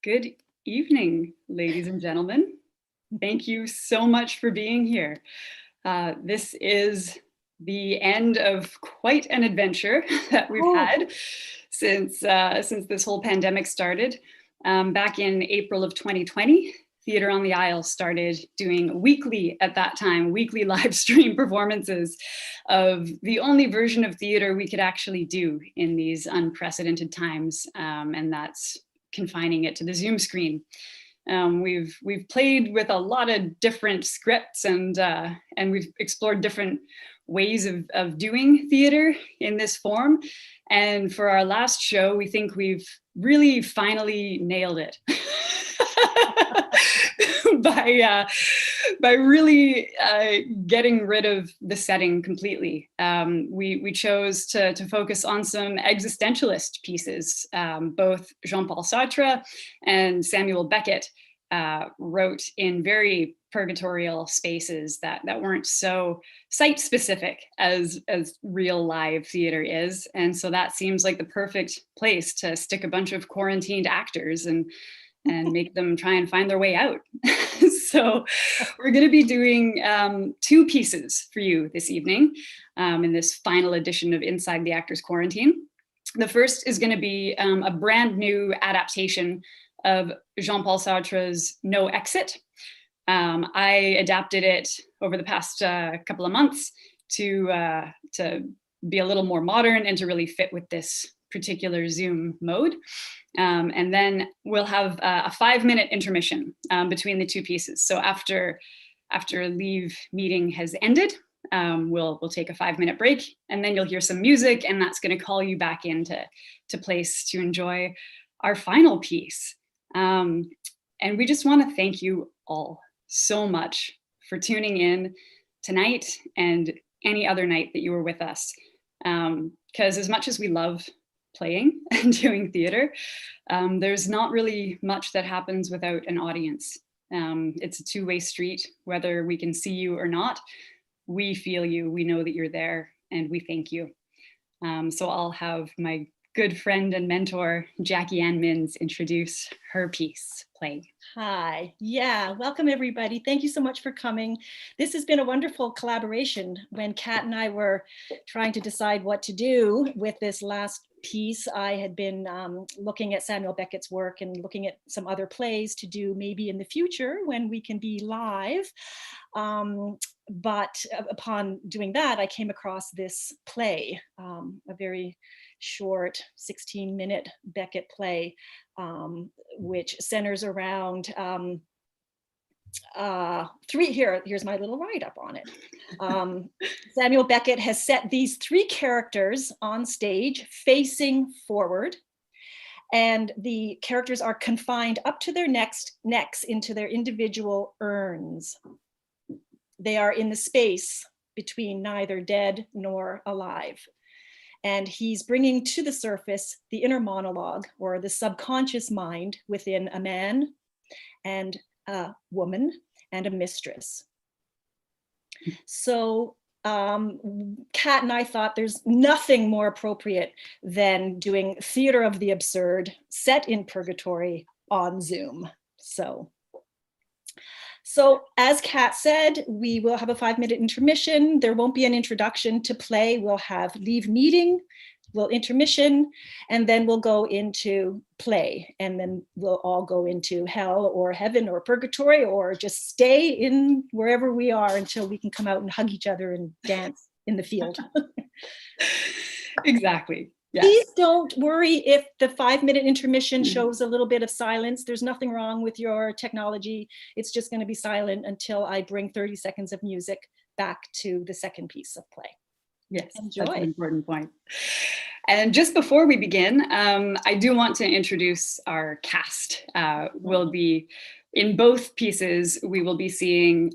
Good evening, ladies and gentlemen. Thank you so much for being here. This is the end of quite an adventure that we've had since this whole pandemic started. Back in April of 2020, Theatre on the Isle started doing weekly, at that time, weekly live stream performances of the only version of theatre we could actually do in these unprecedented times, and that's confining it to the Zoom screen. We've played with a lot of different scripts and we've explored different ways of doing theater in this form. And for our last show, we think we've really finally nailed it. by really getting rid of the setting completely. We chose to focus on some existentialist pieces. Both Jean-Paul Sartre and Samuel Beckett wrote in very purgatorial spaces that weren't so site-specific as real live theater is. And so that seems like the perfect place to stick a bunch of quarantined actors and make them try and find their way out. So we're going to be doing two pieces for you this evening in this final edition of Inside the Actors Quarantine. The first is going to be a brand new adaptation of Jean-Paul Sartre's No Exit. I adapted it over the past couple of months to be a little more modern and to really fit with this particular Zoom mode. And then we'll have a 5-minute intermission between the two pieces. So after Leave Meeting has ended, we'll take a 5-minute break, and then you'll hear some music, and that's going to call you back into place to enjoy our final piece. And we just want to thank you all so much for tuning in tonight and any other night that you were with us. Because as much as we love playing and doing theater, there's not really much that happens without an audience. It's a two-way street, whether we can see you or not. We feel you, we know that you're there, and we thank you. So I'll have my good friend and mentor, Jackie Ann Minns, introduce her piece, Play. Hi, yeah, welcome everybody. Thank you so much for coming. This has been a wonderful collaboration. When Kat and I were trying to decide what to do with this last piece, I had been looking at Samuel Beckett's work and looking at some other plays to do maybe in the future when we can be live. But upon doing that, I came across this play, a very short 16-minute Beckett play, which centers around here's my little write-up on it. Samuel Beckett has set these 3 characters on stage facing forward, and the characters are confined up to their necks into their individual urns. They are in the space between neither dead nor alive. And he's bringing to the surface the inner monologue, or the subconscious mind within a man and a woman and a mistress. So Kat and I thought there's nothing more appropriate than doing theater of the absurd set in purgatory on Zoom. So as Kat said, we will have a 5-minute intermission. There won't be an introduction to play. We'll have Leave Meeting, we'll intermission, and then we'll go into play. And then we'll all go into hell or heaven or purgatory, or just stay in wherever we are until we can come out and hug each other and dance in the field. Exactly. Yes. Please don't worry if the 5-minute intermission shows a little bit of silence. There's nothing wrong with your technology. It's just going to be silent until I bring 30 seconds of music back to the second piece of play. Yes, enjoy. That's an important point. And just before we begin, I do want to introduce our cast. We'll be, in both pieces, we will be seeing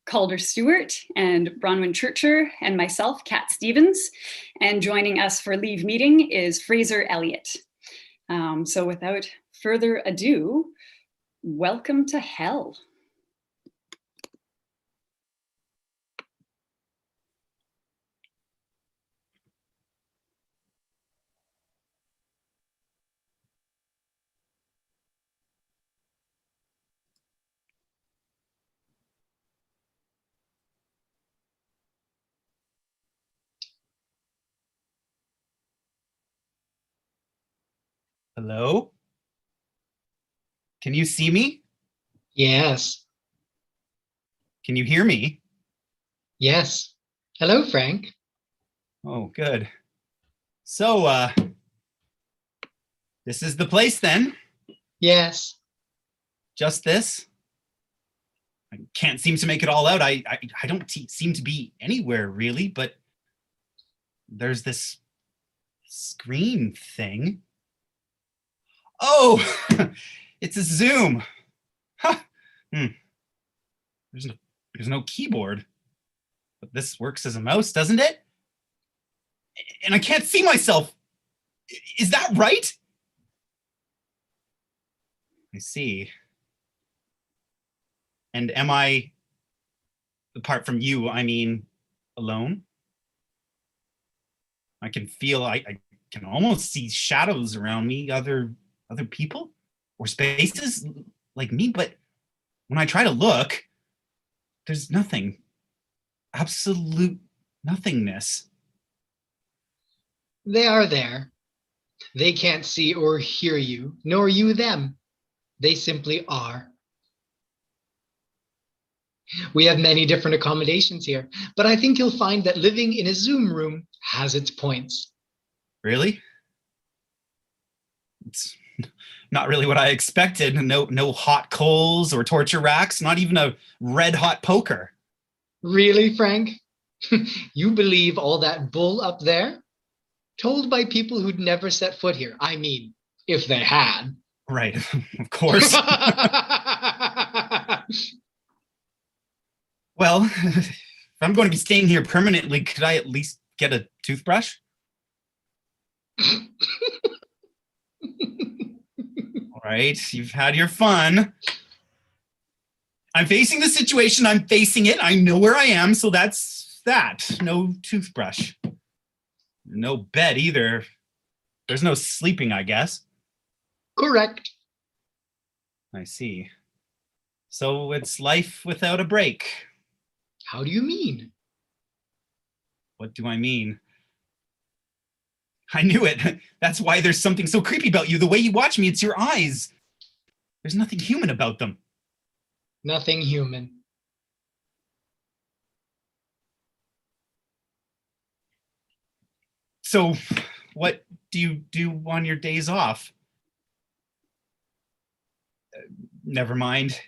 Calder Stewart and Bronwyn Churcher and myself, Kat Stevens. And joining us for Leave Meeting is Fraser Elliott. So without further ado, welcome to hell. Hello? Can you see me? Yes. Can you hear me? Yes. Hello, Frank. Oh, good. So, this is the place then? Yes. Just this? I can't seem to make it all out. I don't seem to be anywhere really, but there's this screen thing. Oh, it's a Zoom. Huh. Hmm. There's no keyboard, but this works as a mouse, doesn't it? And I can't see myself. Is that right? I see. And am I, apart from you, I mean, alone? I can feel, I can almost see shadows around me, other people or spaces like me, but when I try to look, there's nothing. Absolute nothingness. They are there. They can't see or hear you, nor you them. They simply are. We have many different accommodations here, but I think you'll find that living in a Zoom room has its points. Really? It's not really what I expected. No hot coals or torture racks, not even a red hot poker. Really, Frank? You believe all that bull up there? Told by people who'd never set foot here. I mean, if they had. Right, of course. Well, if I'm going to be staying here permanently, could I at least get a toothbrush? All right, you've had your fun. I'm facing the situation, I'm facing it, I know where I am, so that's that. No toothbrush. No bed either. There's no sleeping, I guess. Correct. I see. So it's life without a break. How do you mean? What do I mean? I knew it. That's why there's something so creepy about you. The way you watch me, it's your eyes. There's nothing human about them. Nothing human. So, what do you do on your days off? Never mind.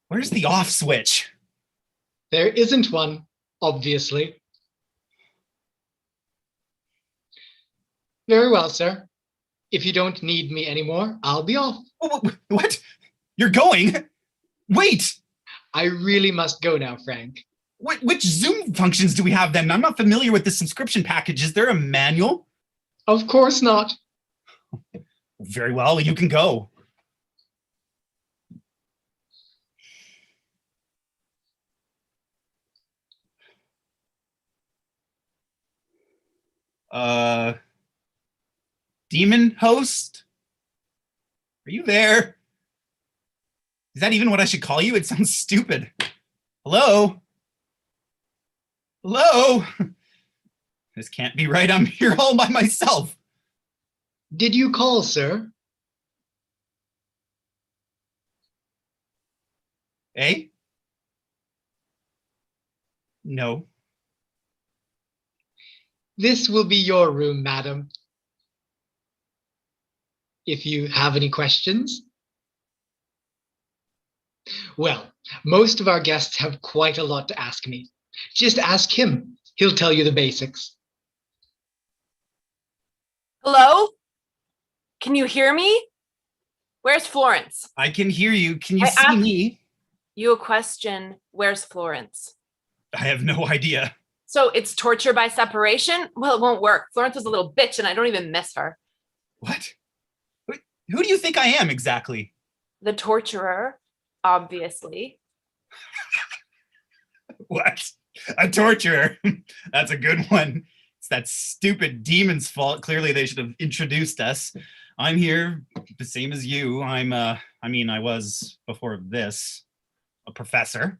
Where's the off switch? There isn't one, obviously. Very well, sir. If you don't need me anymore, I'll be off. What? You're going? Wait! I really must go now, Frank. Which Zoom functions do we have then? I'm not familiar with the subscription package. Is there a manual? Of course not. Very well, you can go. Demon host? Are you there? Is that even what I should call you? It sounds stupid. Hello? Hello? This can't be right. I'm here all by myself. Did you call, sir? Eh? No. This will be your room, madam. If you have any questions. Well, most of our guests have quite a lot to ask me. Just ask him. He'll tell you the basics. Hello? Can you hear me? Where's Florence? I can hear you. Can you I see asked me? you a question. Where's Florence? I have no idea. So it's torture by separation? Well, it won't work. Florence was a little bitch and I don't even miss her. What? Who do you think I am exactly? The torturer, obviously. What? A torturer? That's a good one. It's that stupid demon's fault. Clearly they should have introduced us. I'm here, the same as you. I was before this, a professor.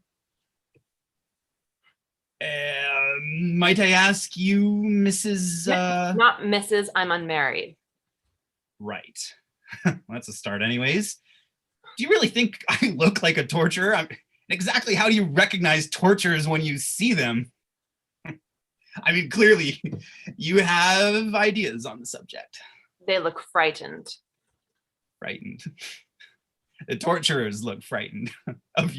Might I ask you, Mrs. Not Mrs. I'm unmarried. Right. That's a start anyways. Do you really think I look like a torturer? Exactly how do you recognize torturers when you see them? I mean, clearly, you have ideas on the subject. They look frightened. Frightened. The torturers look frightened. Of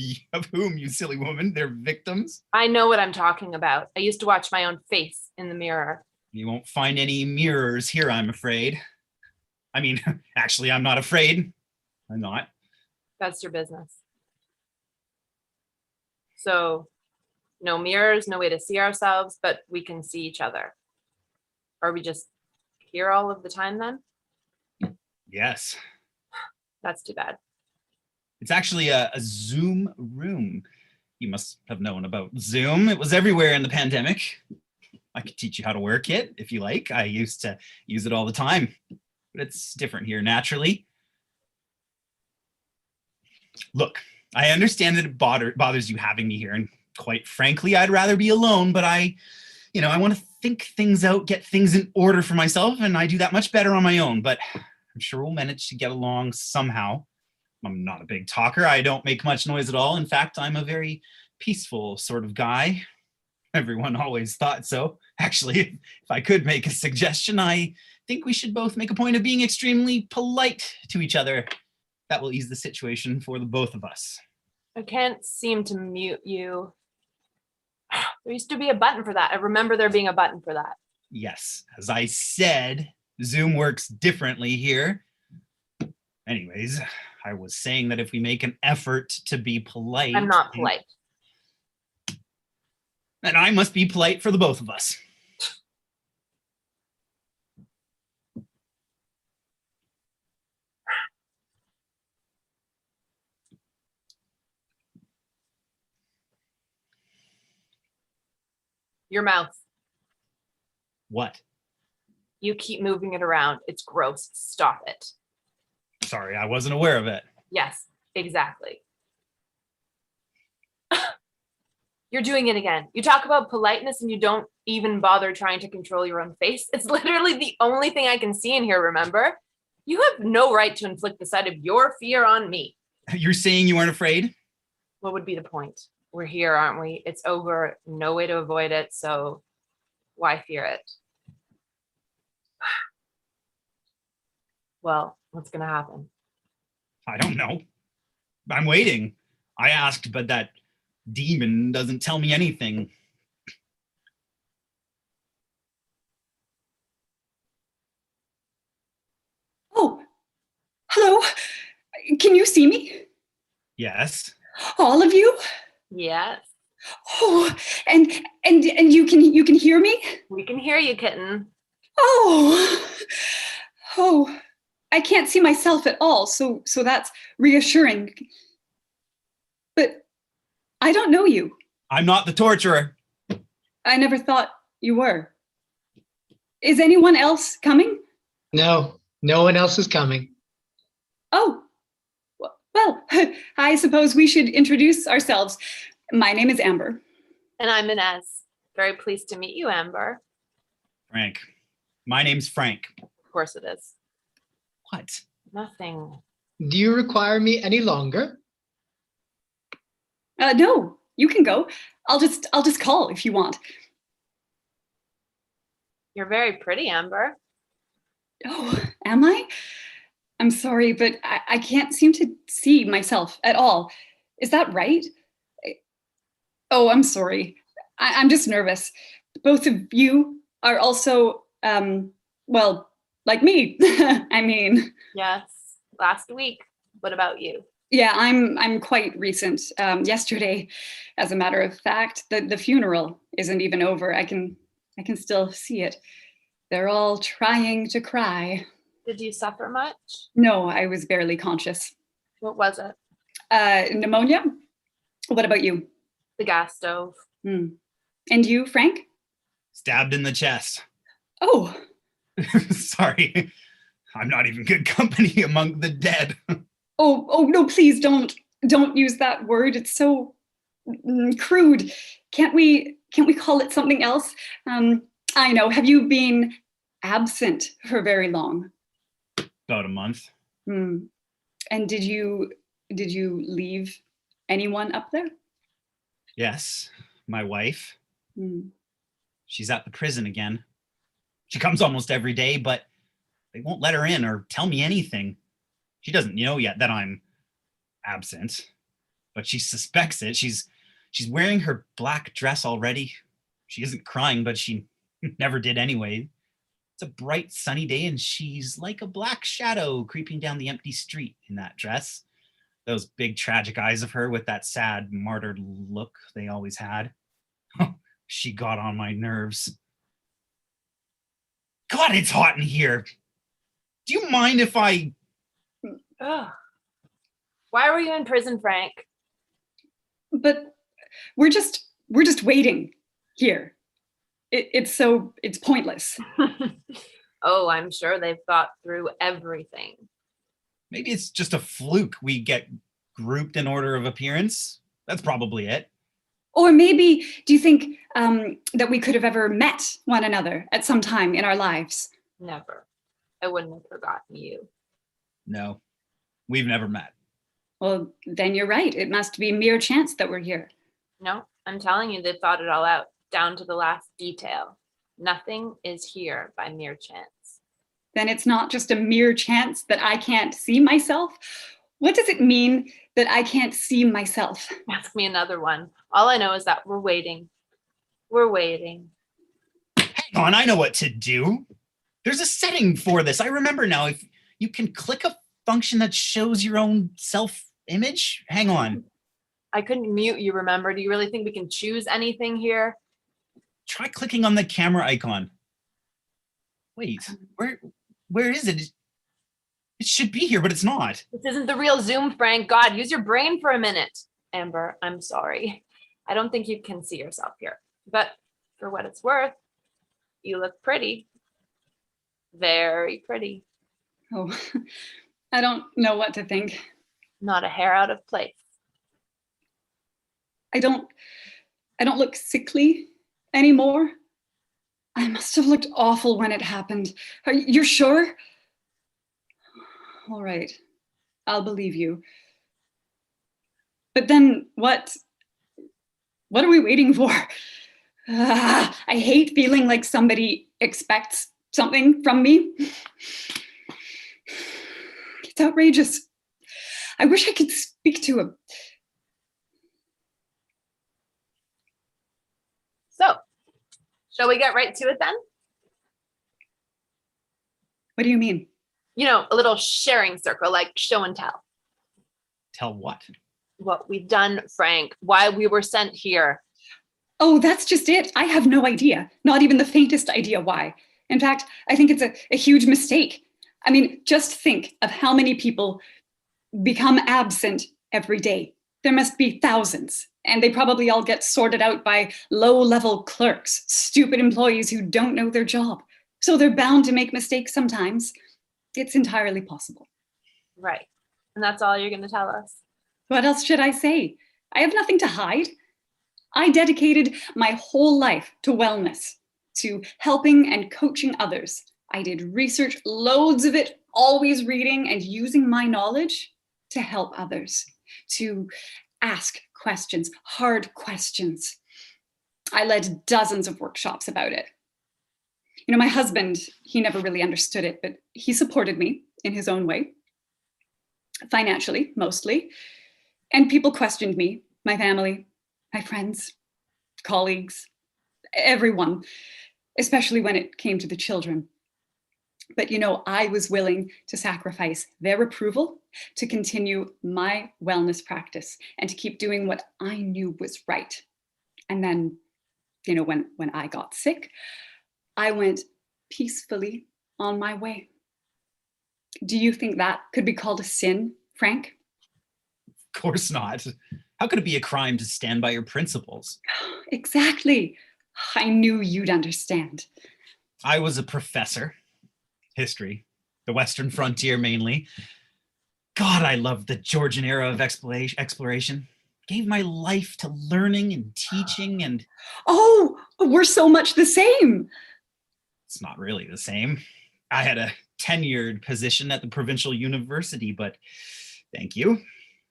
whom, you silly woman? They're victims? I know what I'm talking about. I used to watch my own face in the mirror. You won't find any mirrors here, I'm afraid. I mean, actually, I'm not afraid. I'm not. That's your business. So, no mirrors, no way to see ourselves, but we can see each other. Are we just here all of the time then? Yes. That's too bad. It's actually a Zoom room. You must have known about Zoom. It was everywhere in the pandemic. I could teach you how to work it if you like. I used to use it all the time, but it's different here naturally. Look, I understand that it bothers you having me here, and quite frankly, I'd rather be alone, but I want to think things out, get things in order for myself, and I do that much better on my own, but I'm sure we'll manage to get along somehow. I'm not a big talker. I don't make much noise at all. In fact, I'm a very peaceful sort of guy. Everyone always thought so. Actually, if I could make a suggestion, I think we should both make a point of being extremely polite to each other. That will ease the situation for the both of us. I can't seem to mute you. There used to be a button for that. I remember there being a button for that. Yes, as I said, Zoom works differently here. Anyways, I was saying that if we make an effort to be polite. I'm not polite. Then I must be polite for the both of us. Your mouth. What? You keep moving it around. It's gross. Stop it. Sorry, I wasn't aware of it. Yes, exactly. You're doing it again. You talk about politeness and you don't even bother trying to control your own face. It's literally the only thing I can see in here, remember? You have no right to inflict the sight of your fear on me. You're saying you weren't afraid? What would be the point? We're here, aren't we? It's over. No way to avoid it. So why fear it? Well, what's going to happen? I don't know. I'm waiting. I asked, but that demon doesn't tell me anything. Oh, hello. Can you see me? Yes. All of you? Yes, Oh, and you can hear me? we can hear you, kitten. Oh, I can't see myself at all, so that's reassuring. But I don't know you. I'm not the torturer. I never thought you were. Is anyone else coming? No, no one else is coming. Oh, well, I suppose we should introduce ourselves. My name is Amber. And I'm Inez. Very pleased to meet you, Amber. Frank. My name's Frank. Of course it is. What? Nothing. Do you require me any longer? No, you can go. I'll just call if you want. You're very pretty, Amber. Oh, am I? I'm sorry, but I can't seem to see myself at all. Is that right? Oh, I'm sorry. I'm just nervous. Both of you are also, well, like me. I mean. Yes, last week. What about you? Yeah, I'm quite recent. Yesterday, as a matter of fact, the funeral isn't even over. I can still see it. They're all trying to cry. Did you suffer much? No, I was barely conscious. What was it? Pneumonia? What about you? The gas stove. And you, Frank? Stabbed in the chest. Oh. Sorry. I'm not even good company among the dead. Oh no, please don't use that word. It's so crude. Can't we call it something else? I know. Have you been absent for very long? About a month. Hmm. And did you leave anyone up there? Yes, my wife. Hmm. She's at the prison again. She comes almost every day, but they won't let her in or tell me anything. She doesn't know yet that I'm absent, but she suspects it. She's wearing her black dress already. She isn't crying, but she never did anyway. It's a bright sunny day and she's like a black shadow creeping down the empty street in that dress. Those big tragic eyes of her with that sad martyred look they always had. She got on my nerves. God, it's hot in here. Do you mind if I... Ugh. Why were you in prison, Frank? But we're just waiting here. It's pointless. Oh, I'm sure they've thought through everything. Maybe it's just a fluke. We get grouped in order of appearance. That's probably it. Or maybe, do you think that we could have ever met one another at some time in our lives? Never. I wouldn't have forgotten you. No, we've never met. Well, then you're right. It must be mere chance that we're here. No, I'm telling you, they've thought it all out, down to the last detail. Nothing is here by mere chance. Then it's not just a mere chance that I can't see myself. What does it mean that I can't see myself? Ask me another one. All I know is that we're waiting. We're waiting. Hang on, I know what to do. There's a setting for this. I remember now. If you can click a function that shows your own self-image. Hang on. I couldn't mute you, remember? Do you really think we can choose anything here? Try clicking on the camera icon. Wait, where is it? It should be here, but it's not. This isn't the real Zoom, Frank. God, use your brain for a minute. Amber, I'm sorry. I don't think you can see yourself here. But for what it's worth, you look pretty. Very pretty. Oh, I don't know what to think. Not a hair out of place. I don't look sickly anymore. I must have looked awful when it happened. You're sure? All right, I'll believe you. But then what are we waiting for? I hate feeling like somebody expects something from me. It's outrageous. I wish I could speak to him. So, shall we get right to it then? What do you mean? You know, a little sharing circle, like show and tell. Tell what? What we've done, Frank, why we were sent here. Oh, that's just it. I have no idea. Not even the faintest idea why. In fact, I think it's a huge mistake. I mean, just think of how many people become absent every day. There must be thousands, and they probably all get sorted out by low-level clerks, stupid employees who don't know their job. So they're bound to make mistakes sometimes. It's entirely possible. Right. And that's all you're going to tell us? What else should I say? I have nothing to hide. I dedicated my whole life to wellness, to helping and coaching others. I did research, loads of it, always reading and using my knowledge to help others, to ask questions, hard questions. I led dozens of workshops about it. You know, my husband, he never really understood it, but he supported me in his own way, financially, mostly. And people questioned me, my family, my friends, colleagues, everyone, especially when it came to the children. But, you know, I was willing to sacrifice their approval to continue my wellness practice and to keep doing what I knew was right. And then, you know, when I got sick, I went peacefully on my way. Do you think that could be called a sin, Frank? Of course not. How could it be a crime to stand by your principles? Exactly. I knew you'd understand. I was a professor. History, the Western frontier mainly. God, I loved the Georgian era of exploration. Gave my life to learning and teaching and... Oh, we're so much the same. It's not really the same. I had a tenured position at the provincial university, but thank you.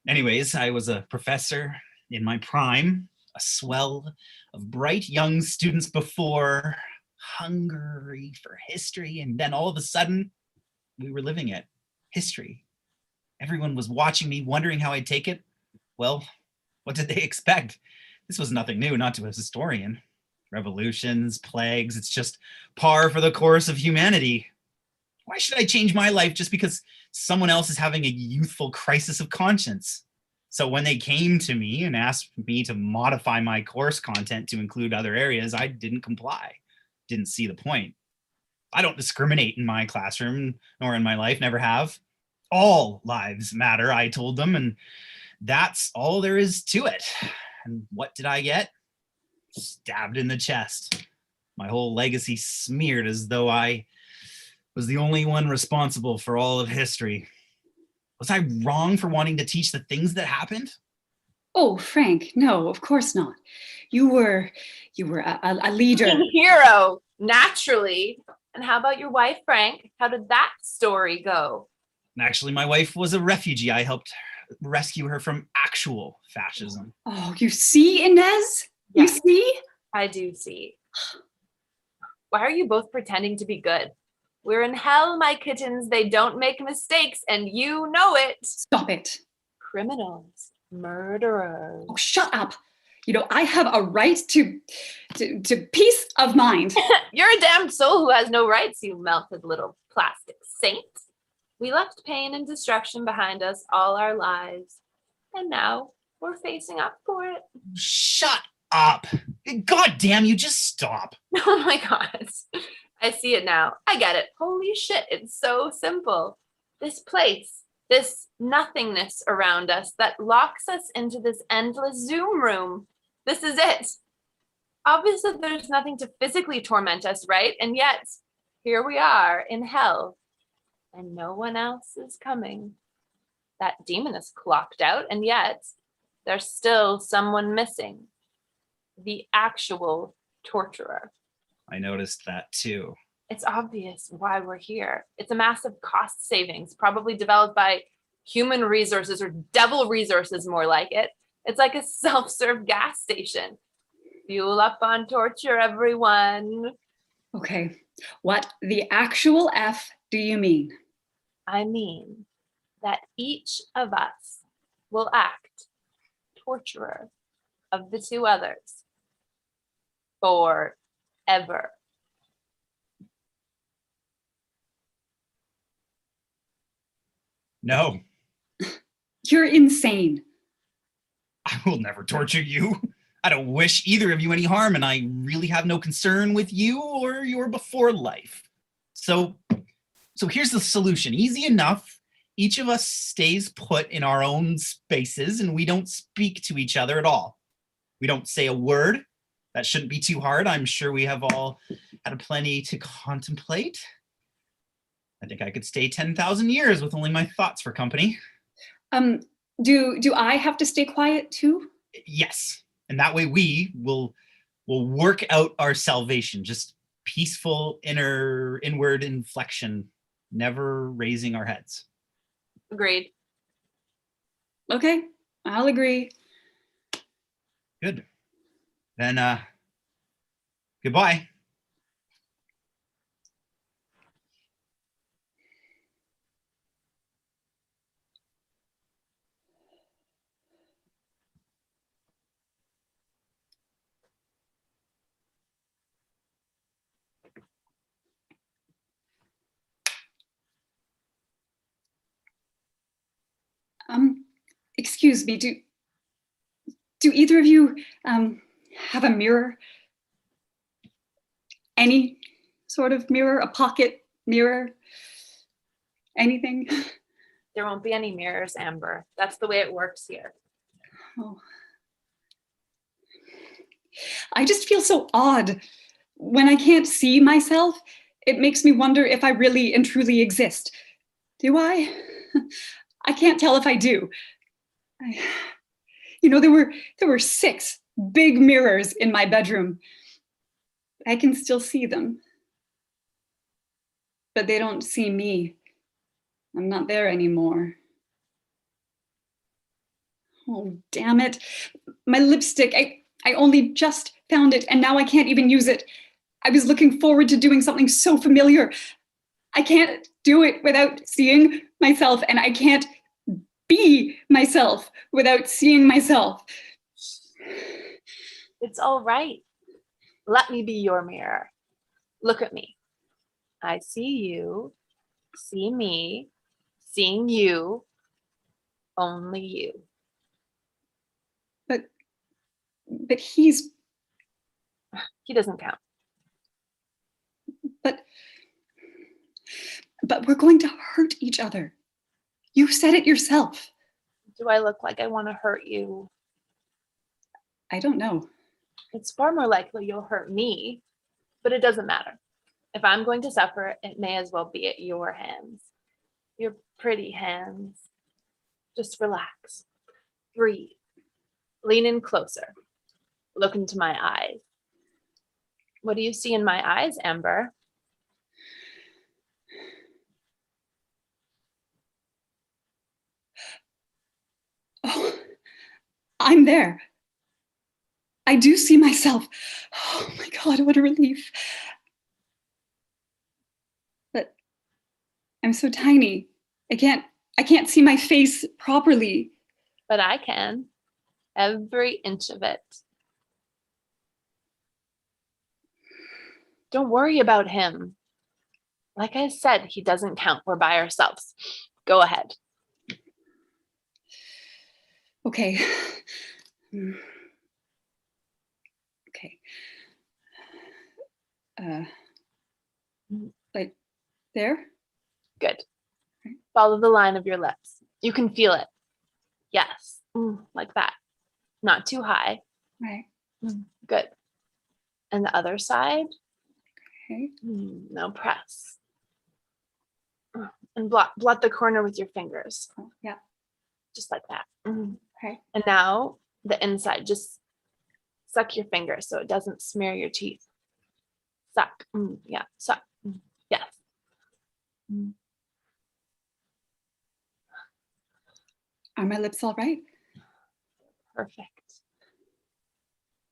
Anyways, I was a professor in my prime, a swell of bright young students before, hungry for history, and then all of a sudden, we were living it. History. Everyone was watching me, wondering how I'd take it. Well, what did they expect? This was nothing new, not to a historian. Revolutions, plagues, it's just par for the course of humanity. Why should I change my life just because someone else is having a youthful crisis of conscience? So when they came to me and asked me to modify my course content to include other areas, I didn't comply. Didn't see the point. I don't discriminate in my classroom nor in my life, never have. All lives matter, I told them, and that's all there is to it. And what did I get? Stabbed in the chest. My whole legacy smeared as though I was the only one responsible for all of history. Was I wrong for wanting to teach the things that happened? Oh, Frank, no, of course not. You were a leader. Hero, naturally. And how about your wife, Frank? How did that story go? Actually, my wife was a refugee. I helped rescue her from actual fascism. Oh, you see, Inez? You Yeah. see? I do see. Why are you both pretending to be good? We're in hell, my kittens. They don't make mistakes, and you know it. Stop it. Criminals, murderers. Oh, shut up. You know, I have a right to peace of mind. You're a damned soul who has no rights, you melted little plastic saint. We left pain and destruction behind us all our lives, and now we're facing up for it. Shut up. God damn you, just stop. Oh my God. I see it now. I get it. Holy shit, it's so simple. This place, this nothingness around us that locks us into this endless Zoom room. This is it. Obviously, there's nothing to physically torment us, right? And yet, here we are in hell, and no one else is coming. That demon is clocked out, and yet, there's still someone missing. The actual torturer. I noticed that too. It's obvious why we're here. It's a massive cost savings, probably developed by human resources or devil resources, more like it. It's like a self-serve gas station. Fuel up on torture, everyone. Okay, what the actual F do you mean? I mean that each of us will act torturer of the two others forever. No, You're insane. I will never torture you. I don't wish either of you any harm, and I really have no concern with you or your before life. So here's the solution. Easy enough. Each of us stays put in our own spaces, and we don't speak to each other at all. We don't say a word. That shouldn't be too hard. I'm sure we have all had plenty to contemplate. I think I could stay 10,000 years with only my thoughts for company. Do I have to stay quiet too? Yes. And that way we will work out our salvation. Just peaceful inward inflection, never raising our heads. Agreed. Okay, I'll agree. Good. Then goodbye. Excuse me, do either of you have a mirror? Any sort of mirror, a pocket mirror, anything? There won't be any mirrors, Amber. That's the way it works here. Oh. I just feel so odd. When I can't see myself, it makes me wonder if I really and truly exist. Do I? I can't tell if I do. There were 6 big mirrors in my bedroom. I can still see them. but they don't see me. I'm not there anymore. Oh, damn it. My lipstick, I only just found it and now I can't even use it. I was looking forward to doing something so familiar. I can't do it without seeing myself, and I can't be myself without seeing myself. It's all right. Let me be your mirror. Look at me. I see you, see me, seeing you, only you. But he's, He doesn't count. but we're going to hurt each other. You said it yourself. Do I look like I want to hurt you? I don't know. It's far more likely you'll hurt me, but it doesn't matter. If I'm going to suffer, it may as well be at your hands. Your pretty hands. Just relax. Breathe. Lean in closer. Look into my eyes. What do you see in my eyes, Amber? Oh, I'm there. I do see myself. Oh my God, what a relief. But I'm so tiny. I can't see my face properly. But I can. Every inch of it. Don't worry about him. Like I said, he doesn't count. We're by ourselves. Go ahead. Okay. Okay. Like there? Good. Follow the line of your lips. You can feel it. Yes. Like that. Not too high. Right. Good. And the other side? Okay. Now press. And blot the corner with your fingers. Oh, yeah. Just like that. Okay. And now the inside. Just suck your finger so it doesn't smear your teeth. Suck. Yeah. Suck. Yes. Are my lips all right? Perfect.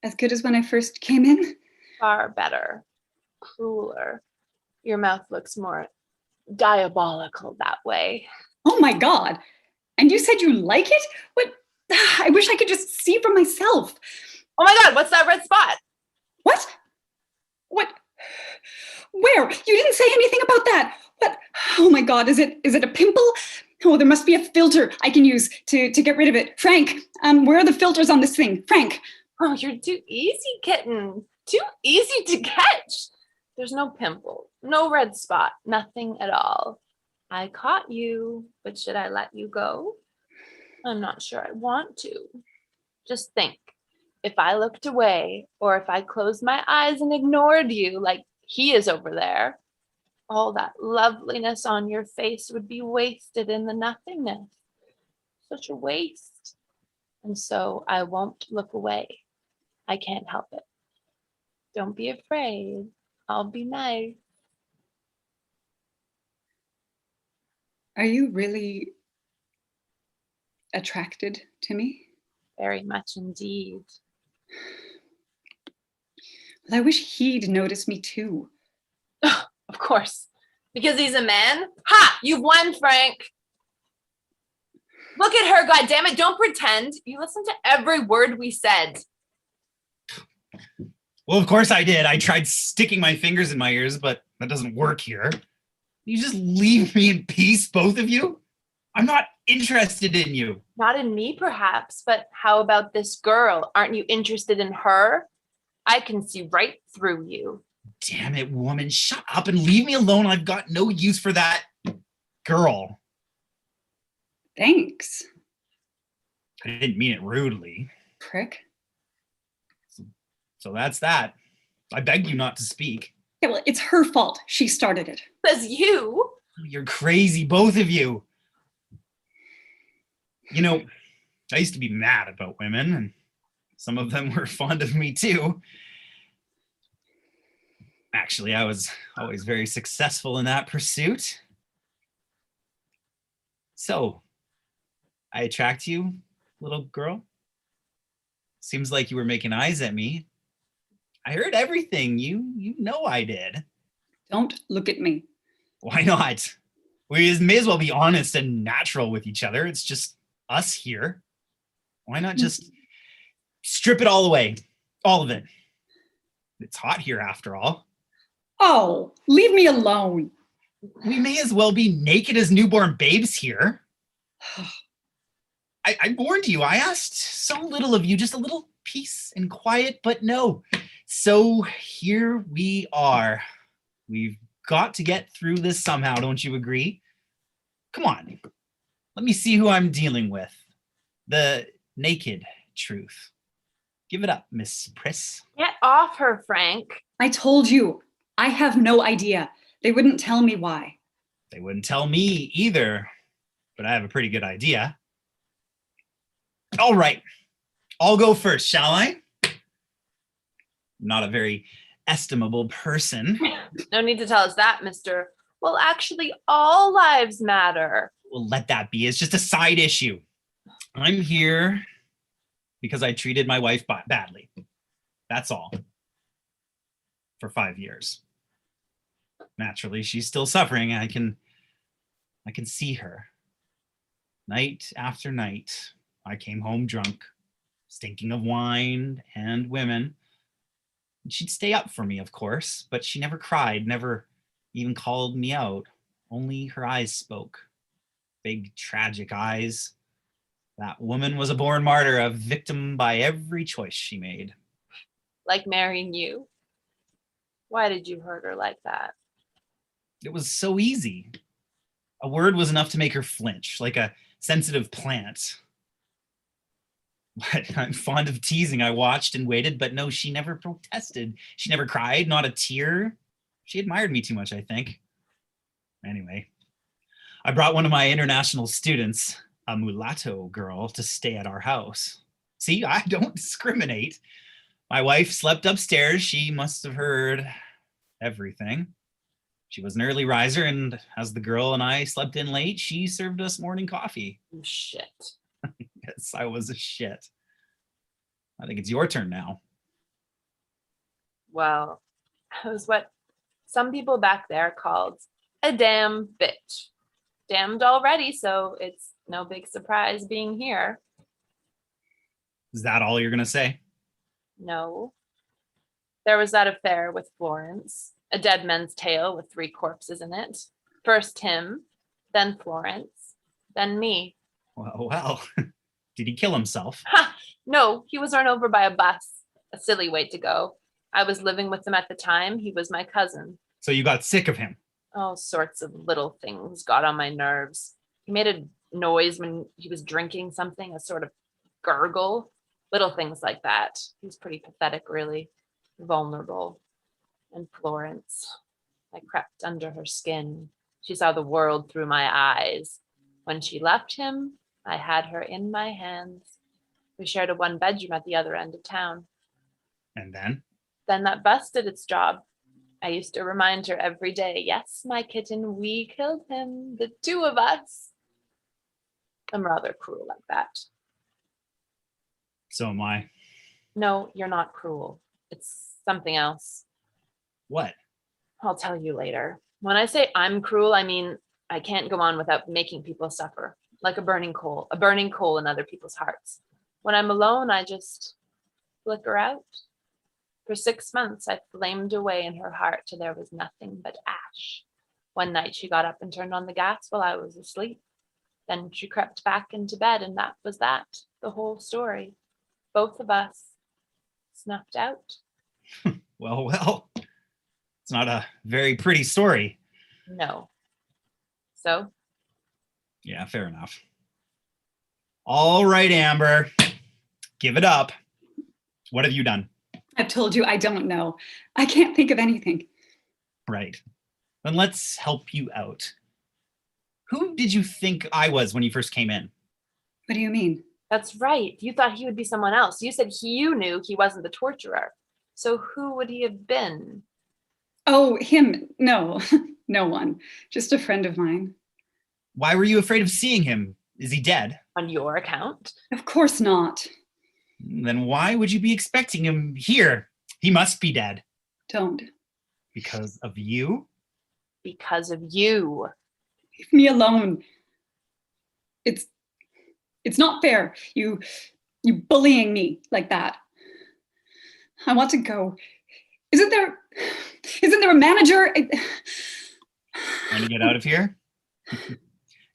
As good as when I first came in? Far better. Cooler. Your mouth looks more diabolical that way. Oh my God. And you said you like it? What? I wish I could just see for myself. Oh my God, what's that red spot? What? What? Where? You didn't say anything about that. What? Oh my God, is it a pimple? Oh, there must be a filter I can use to get rid of it. Frank, where are the filters on this thing? Frank. Oh, you're too easy, kitten. Too easy to catch. There's no pimple, no red spot, nothing at all. I caught you, but should I let you go? I'm not sure I want to. Just think, if I looked away or if I closed my eyes and ignored you like he is over there, all that loveliness on your face would be wasted in the nothingness. Such a waste. And so I won't look away. I can't help it. Don't be afraid. I'll be nice. Are you really attracted to me? Very much indeed. Well, I wish he'd notice me too. Of course. Because he's a man? Ha! You've won, Frank. Look at her, goddammit. Don't pretend. You listened to every word we said. Well, of course I did. I tried sticking my fingers in my ears, but that doesn't work here. You just leave me in peace, both of you? I'm not interested in you. Not in me, perhaps, but how about this girl? Aren't you interested in her? I can see right through you. Damn it, woman. Shut up and leave me alone. I've got no use for that girl. Thanks, I didn't mean it rudely. prick. So that's that. I beg you not to speak. Yeah, well, it's her fault. She started it. Says you. You're crazy, both of you. You know, I used to be mad about women, and some of them were fond of me too. Actually, I was always very successful in that pursuit. So, I attract you, little girl? Seems like you were making eyes at me. I heard everything. You know I did. Don't look at me. Why not? We may as well be honest and natural with each other. It's just us here. Why not just strip it all away? All of it. It's hot here after all. Oh, leave me alone. We may as well be naked as newborn babes here. I warned you. I asked so little of you, just a little peace and quiet, but no. So here we are. We've got to get through this somehow, don't you agree? Come on. Let me see who I'm dealing with. The naked truth. Give it up, Miss Priss. Get off her, Frank. I told you, I have no idea. They wouldn't tell me why. They wouldn't tell me either, but I have a pretty good idea. All right, I'll go first, shall I? I'm not a very estimable person. No need to tell us that, mister. Well, actually, all lives matter. Well, let that be. It's just a side issue. I'm here because I treated my wife badly. That's all. For 5 years. Naturally, she's still suffering. I can see her. Night after night, I came home drunk, stinking of wine and women. She'd stay up for me, of course, but she never cried, never even called me out. Only her eyes spoke. Big, tragic eyes. That woman was a born martyr, a victim by every choice she made. Like marrying you. Why did you hurt her like that? It was so easy. A word was enough to make her flinch, like a sensitive plant. But I'm fond of teasing. I watched and waited, but no, she never protested. She never cried, not a tear. She admired me too much, I think. Anyway, I brought one of my international students, a mulatto girl, to stay at our house. See, I don't discriminate. My wife slept upstairs. She must have heard everything. She was an early riser, and as the girl and I slept in late, she served us morning coffee. Shit. Yes, I was a shit. I think it's your turn now. Well, I was what some people back there called a damn bitch. Damned already, so it's no big surprise being here. Is that all you're going to say? No. There was that affair with Florence, a dead man's tale with 3 corpses in it. First him, then Florence, then me. Well, did he kill himself? Ha! No, he was run over by a bus. A silly way to go. I was living with him at the time. He was my cousin. So you got sick of him? All sorts of little things got on my nerves. He made a noise when he was drinking something, a sort of gurgle. Little things like that. He was pretty pathetic, really. Vulnerable. And Florence. I crept under her skin. She saw the world through my eyes. When she left him, I had her in my hands. We shared a 1-bedroom at the other end of town. And then? Then that bus did its job. I used to remind her every day, yes, my kitten, we killed him, the 2 of us. I'm rather cruel like that. So am I. No, you're not cruel. It's something else. What? I'll tell you later. When I say I'm cruel, I mean I can't go on without making people suffer, like a burning coal in other people's hearts. When I'm alone, I just flicker out. For 6 months, I flamed away in her heart till there was nothing but ash. One night she got up and turned on the gas while I was asleep. Then she crept back into bed, and that was that, the whole story. Both of us snuffed out. Well, it's not a very pretty story. No. So? Yeah, fair enough. All right, Amber, give it up. What have you done? I've told you I don't know. I can't think of anything. Right. Then let's help you out. Who did you think I was when you first came in? What do you mean? That's right. You thought he would be someone else. You said you knew he wasn't the torturer. So who would he have been? Oh, him. No, no one. Just a friend of mine. Why were you afraid of seeing him? Is he dead? On your account? Of course not. Then why would you be expecting him here? He must be dead. Don't. Because of you? Because of you. Leave me alone. It's not fair. You bullying me like that. I want to go. Isn't there a manager? Trying to get out of here?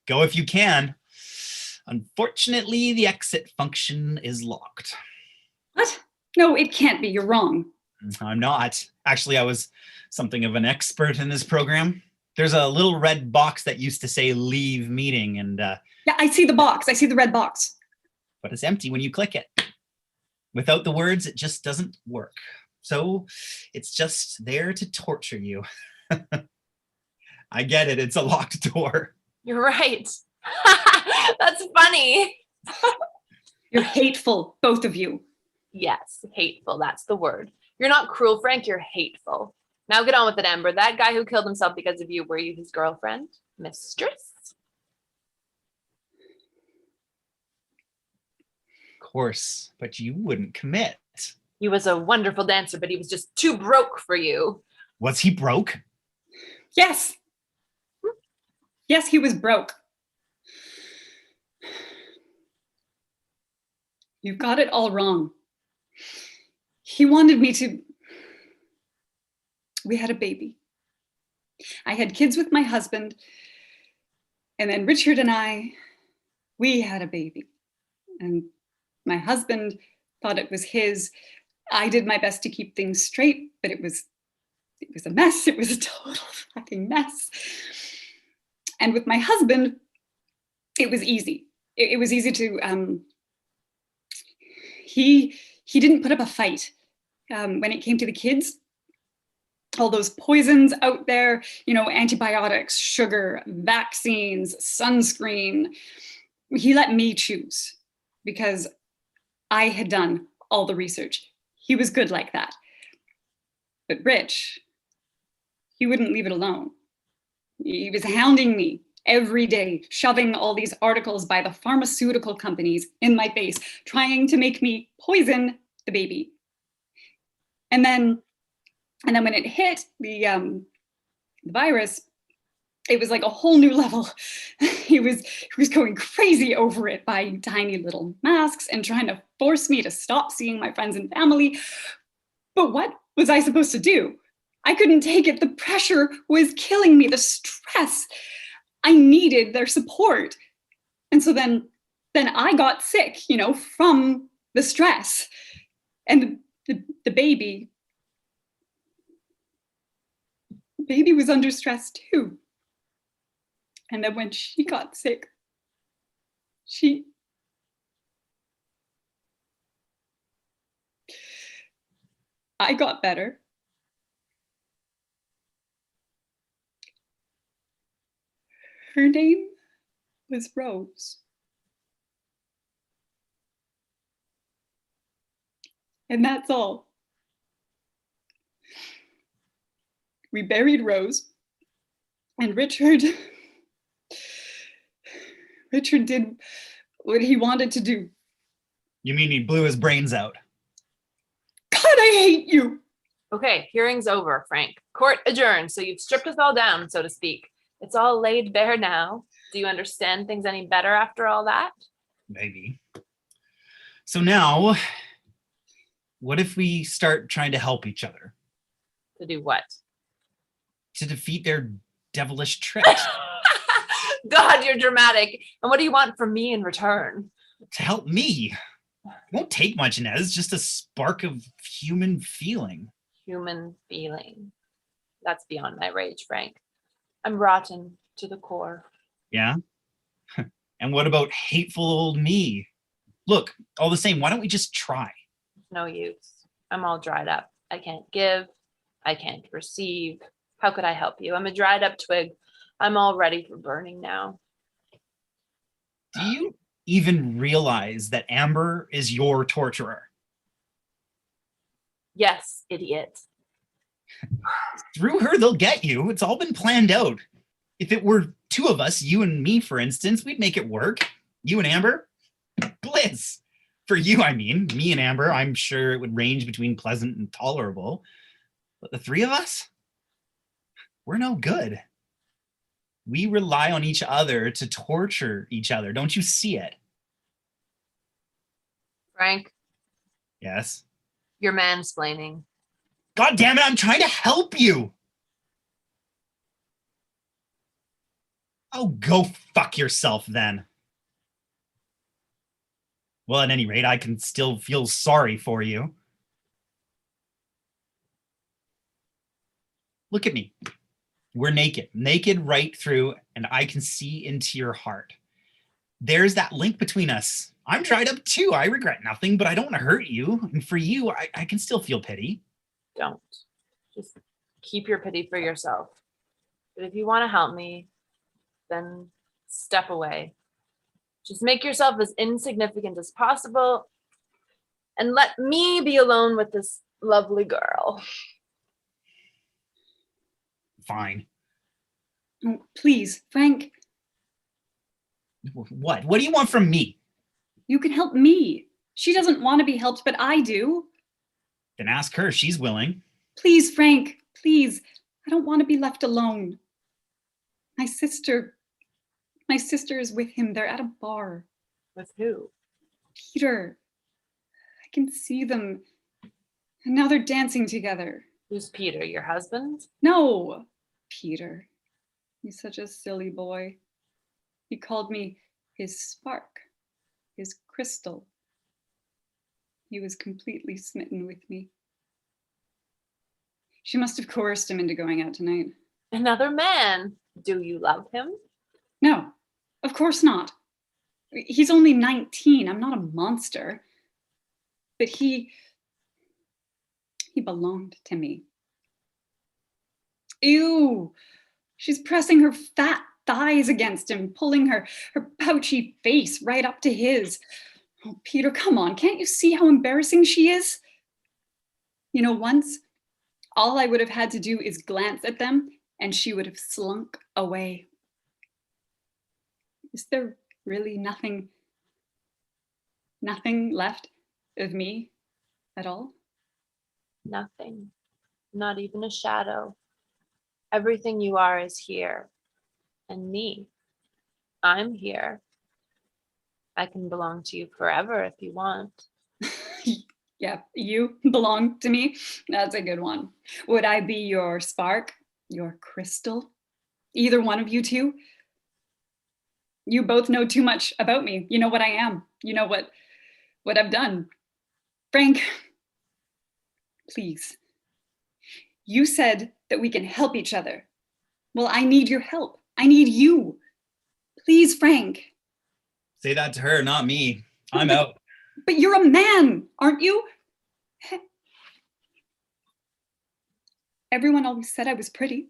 Go if you can. Unfortunately, the exit function is locked. What? No, it can't be. You're wrong. I'm not. Actually, I was something of an expert in this program. There's a little red box that used to say leave meeting, and Yeah, I see the box. I see the red box. but it's empty when you click it. Without the words, it just doesn't work. So it's just there to torture you. I get it. It's a locked door. You're right. That's funny. You're hateful, both of you. Yes, hateful. That's the word. You're not cruel, Frank. You're hateful. Now get on with it, Amber. That guy who killed himself because of you, were you his girlfriend? Mistress? Of course, but you wouldn't commit. He was a wonderful dancer, but he was just too broke for you. Was he broke? Yes. Yes, he was broke. You got it all wrong. He wanted me to. We had a baby. I had kids with my husband, and then Richard and we had a baby. And my husband thought it was his. I did my best to keep things straight, but it was a mess. It was a total fucking mess. And with my husband, it was easy. It was easy to. He didn't put up a fight when it came to the kids. All those poisons out there, antibiotics, sugar, vaccines, sunscreen. He let me choose because I had done all the research. He was good like that. But Rich, he wouldn't leave it alone. He was hounding me every day, shoving all these articles by the pharmaceutical companies in my face, trying to make me poison the baby. And then when it hit the virus, it was like a whole new level. He was going crazy over it, buying tiny little masks and trying to force me to stop seeing my friends and family. But what was I supposed to do? I couldn't take it. The pressure was killing me, the stress. I needed their support. And so then I got sick, from the stress. And the baby was under stress too. And then when she got sick, I got better. Her name was Rose. And that's all. We buried Rose, and Richard did what he wanted to do. You mean he blew his brains out? God, I hate you. Okay, hearing's over, Frank. Court adjourned, so you've stripped us all down, so to speak. It's all laid bare now. Do you understand things any better after all that? Maybe. So now, what if we start trying to help each other? To do what? To defeat their devilish tricks. God, you're dramatic. And what do you want from me in return? To help me. It won't take much, Inez. Just a spark of human feeling. Human feeling. That's beyond my rage, Frank. I'm rotten to the core. Yeah? And what about hateful old me? Look, all the same, why don't we just try? No use. I'm all dried up. I can't give. I can't receive. How could I help you? I'm a dried up twig. I'm all ready for burning now. Do you even realize that Amber is your torturer? Yes, idiot. Through her, they'll get you. It's all been planned out. If it were two of us, you and me, for instance, we'd make it work. You and Amber, bliss. For you, I mean. Me and Amber, I'm sure it would range between pleasant and tolerable. But the three of us, we're no good. We rely on each other to torture each other. Don't you see it? Frank, Yes. you're mansplaining. God damn it, I'm trying to help you. Oh, go fuck yourself then. Well, at any rate, I can still feel sorry for you. Look at me. We're naked right through, and I can see into your heart. There's that link between us. I'm dried up too. I regret nothing, but I don't want to hurt you. And for you, I can still feel pity. Don't. Just keep your pity for yourself. But if you want to help me, then step away. Just make yourself as insignificant as possible and let me be alone with this lovely girl. Fine. Oh, please, Frank, What? What do you want from me? you can help me. She doesn't want to be helped, but I do. Then ask her. She's willing. Please, Frank, please. I don't want to be left alone. My sister is with him. They're at a bar. With who? Peter. I can see them. And now they're dancing together. Who's Peter, your husband? No, Peter. He's such a silly boy. He called me his spark, his crystal. He was completely smitten with me. She must have coerced him into going out tonight. Another man. Do you love him? No, of course not. He's only 19. I'm not a monster. But he belonged to me. Ew. She's pressing her fat thighs against him, pulling her pouchy face right up to his. Oh, Peter, come on. Can't you see how embarrassing she is? You know, once, all I would have had to do is glance at them and she would have slunk away. Is there really nothing left of me at all? Nothing. Not even a shadow. Everything you are is here. And me. I'm here. I can belong to you forever if you want. Yeah, you belong to me. That's a good one. Would I be your spark, your crystal? Either one of you two? You both know too much about me. You know what I am. You know what I've done. Frank, please. You said that we can help each other. Well, I need your help. I need you. Please, Frank. Say that to her, not me. I'm out. But you're a man, aren't you? Everyone always said I was pretty.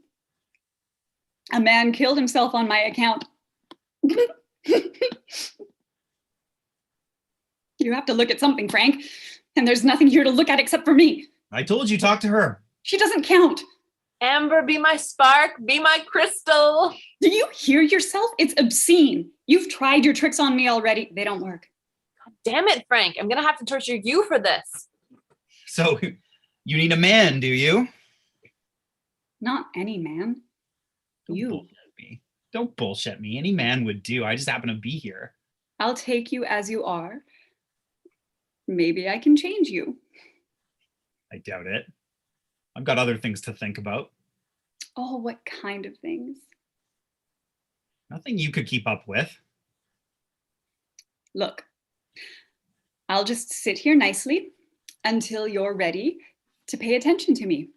A man killed himself on my account. You have to look at something, Frank. And there's nothing here to look at except for me. I told you, talk to her. She doesn't count. Amber, be my spark, be my crystal. Do you hear yourself? It's obscene. You've tried your tricks on me already. They don't work. God damn it, Frank. I'm gonna have to torture you for this. So you need a man, do you? Not any man. Don't You. bullshit me. Don't bullshit me. Any man would do. I just happen to be here. I'll take you as you are. Maybe I can change you. I doubt it. I've got other things to think about. Oh, what kind of things? Nothing you could keep up with. Look, I'll just sit here nicely until you're ready to pay attention to me.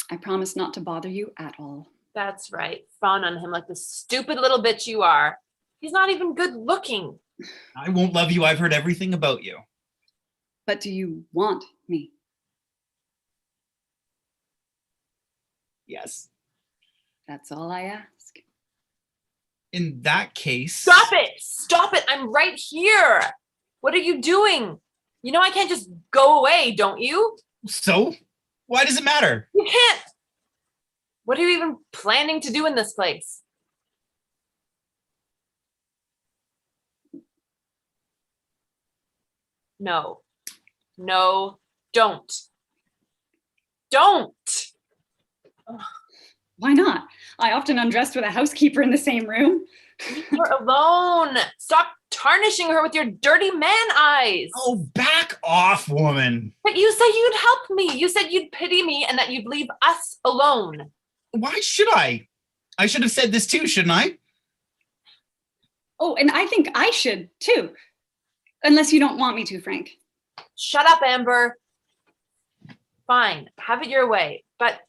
I promise not to bother you at all. That's right. Fawn on him like the stupid little bitch you are. He's not even good looking. I won't love you. I've heard everything about you. But do you want me? Yes. That's all I ask. In that case... Stop it! Stop it! I'm right here. What are you doing? You know I can't just go away, don't you? So? Why does it matter? You can't What are you even planning to do in this place? No. No, don't. Don't! Why not? I often undressed with a housekeeper in the same room. Leave her alone. Stop tarnishing her with your dirty man eyes. Oh, back off, woman. But you said you'd help me. You said you'd pity me and that you'd leave us alone. Why should I? I should have said this too, shouldn't I? Oh, and I think I should too. Unless you don't want me to, Frank. Shut up, Amber. Fine, have it your way. But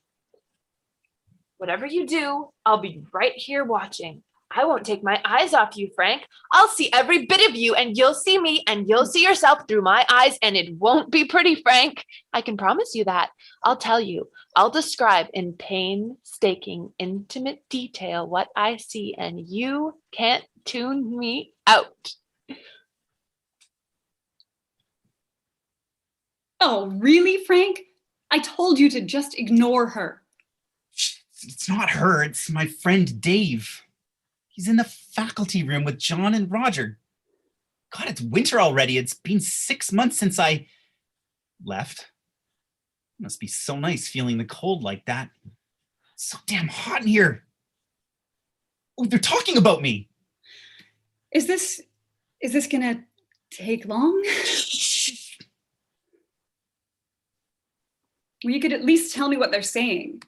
whatever you do, I'll be right here watching. I won't take my eyes off you, Frank. I'll see every bit of you, and you'll see me, and you'll see yourself through my eyes, and it won't be pretty, Frank. I can promise you that. I'll tell you. I'll describe in painstaking, intimate detail what I see, and you can't tune me out. Oh, really, Frank? I told you to just ignore her. It's not her, it's my friend Dave. He's in the faculty room with John and Roger. God, it's winter already. It's been 6 months since I left. It must be so nice feeling the cold like that. It's so damn hot in here. Oh, they're talking about me. Is this gonna take long? Well, you could at least tell me what they're saying.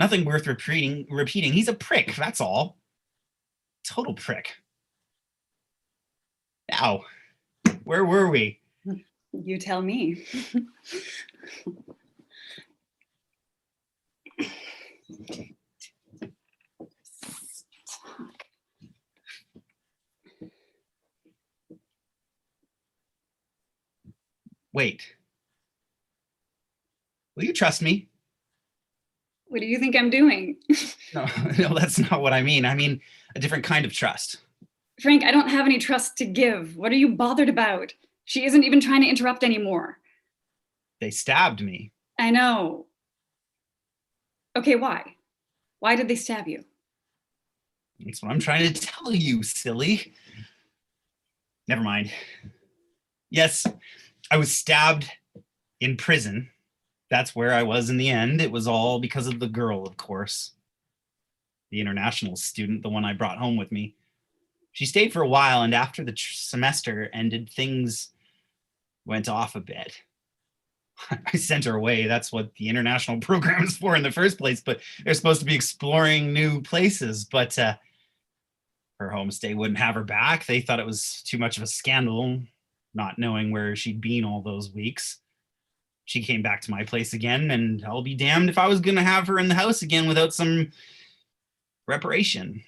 Nothing worth repeating. He's a prick, that's all. Total prick. Now, where were we? You tell me. Wait. Will you trust me? What do you think I'm doing? No, that's not what I mean. I mean a different kind of trust. Frank, I don't have any trust to give. What are you bothered about? She isn't even trying to interrupt anymore. They stabbed me. I know. Okay, why? Why did they stab you? That's what I'm trying to tell you, silly. Never mind. Yes, I was stabbed in prison. That's where I was in the end. It was all because of the girl, of course. The international student, the one I brought home with me. She stayed for a while, and after the semester ended, things went off a bit. I sent her away. That's what the international program is for in the first place, but they're supposed to be exploring new places. But her homestay wouldn't have her back. They thought it was too much of a scandal, not knowing where she'd been all those weeks. She came back to my place again, and I'll be damned if I was going to have her in the house again without some reparation.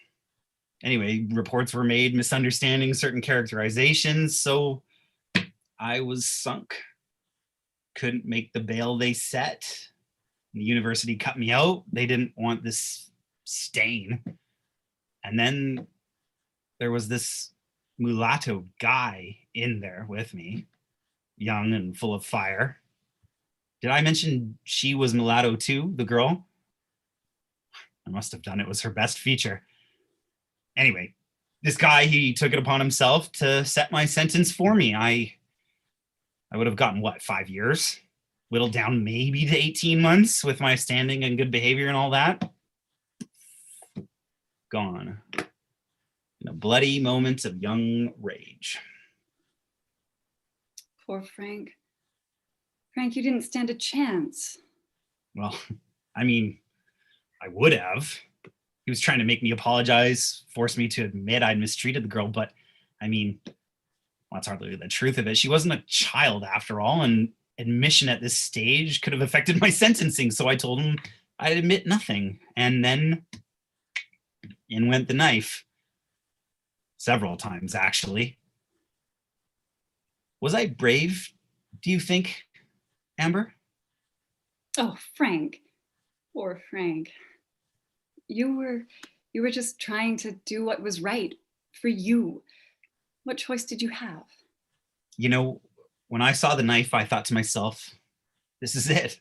Anyway, reports were made misunderstanding certain characterizations, so I was sunk. Couldn't make the bail they set. The university cut me out. They didn't want this stain. And then there was this mulatto guy in there with me, young and full of fire. Did I mention she was mulatto too, the girl? I must have done. It was her best feature. Anyway, this guy, he took it upon himself to set my sentence for me. I would have gotten, 5 years? Whittled down maybe to 18 months with my standing and good behavior and all that. Gone. In a bloody moment of young rage. Poor Frank. Frank, you didn't stand a chance. Well, I mean, I would have. He was trying to make me apologize, force me to admit I'd mistreated the girl, but I mean, well, that's hardly the truth of it. She wasn't a child after all, and admission at this stage could have affected my sentencing, so I told him I'd admit nothing. And then in went the knife. Several times, actually. Was I brave, do you think, Amber? Oh, Frank. Poor Frank. You were just trying to do what was right for you. What choice did you have? You know, when I saw the knife, I thought to myself, this is it.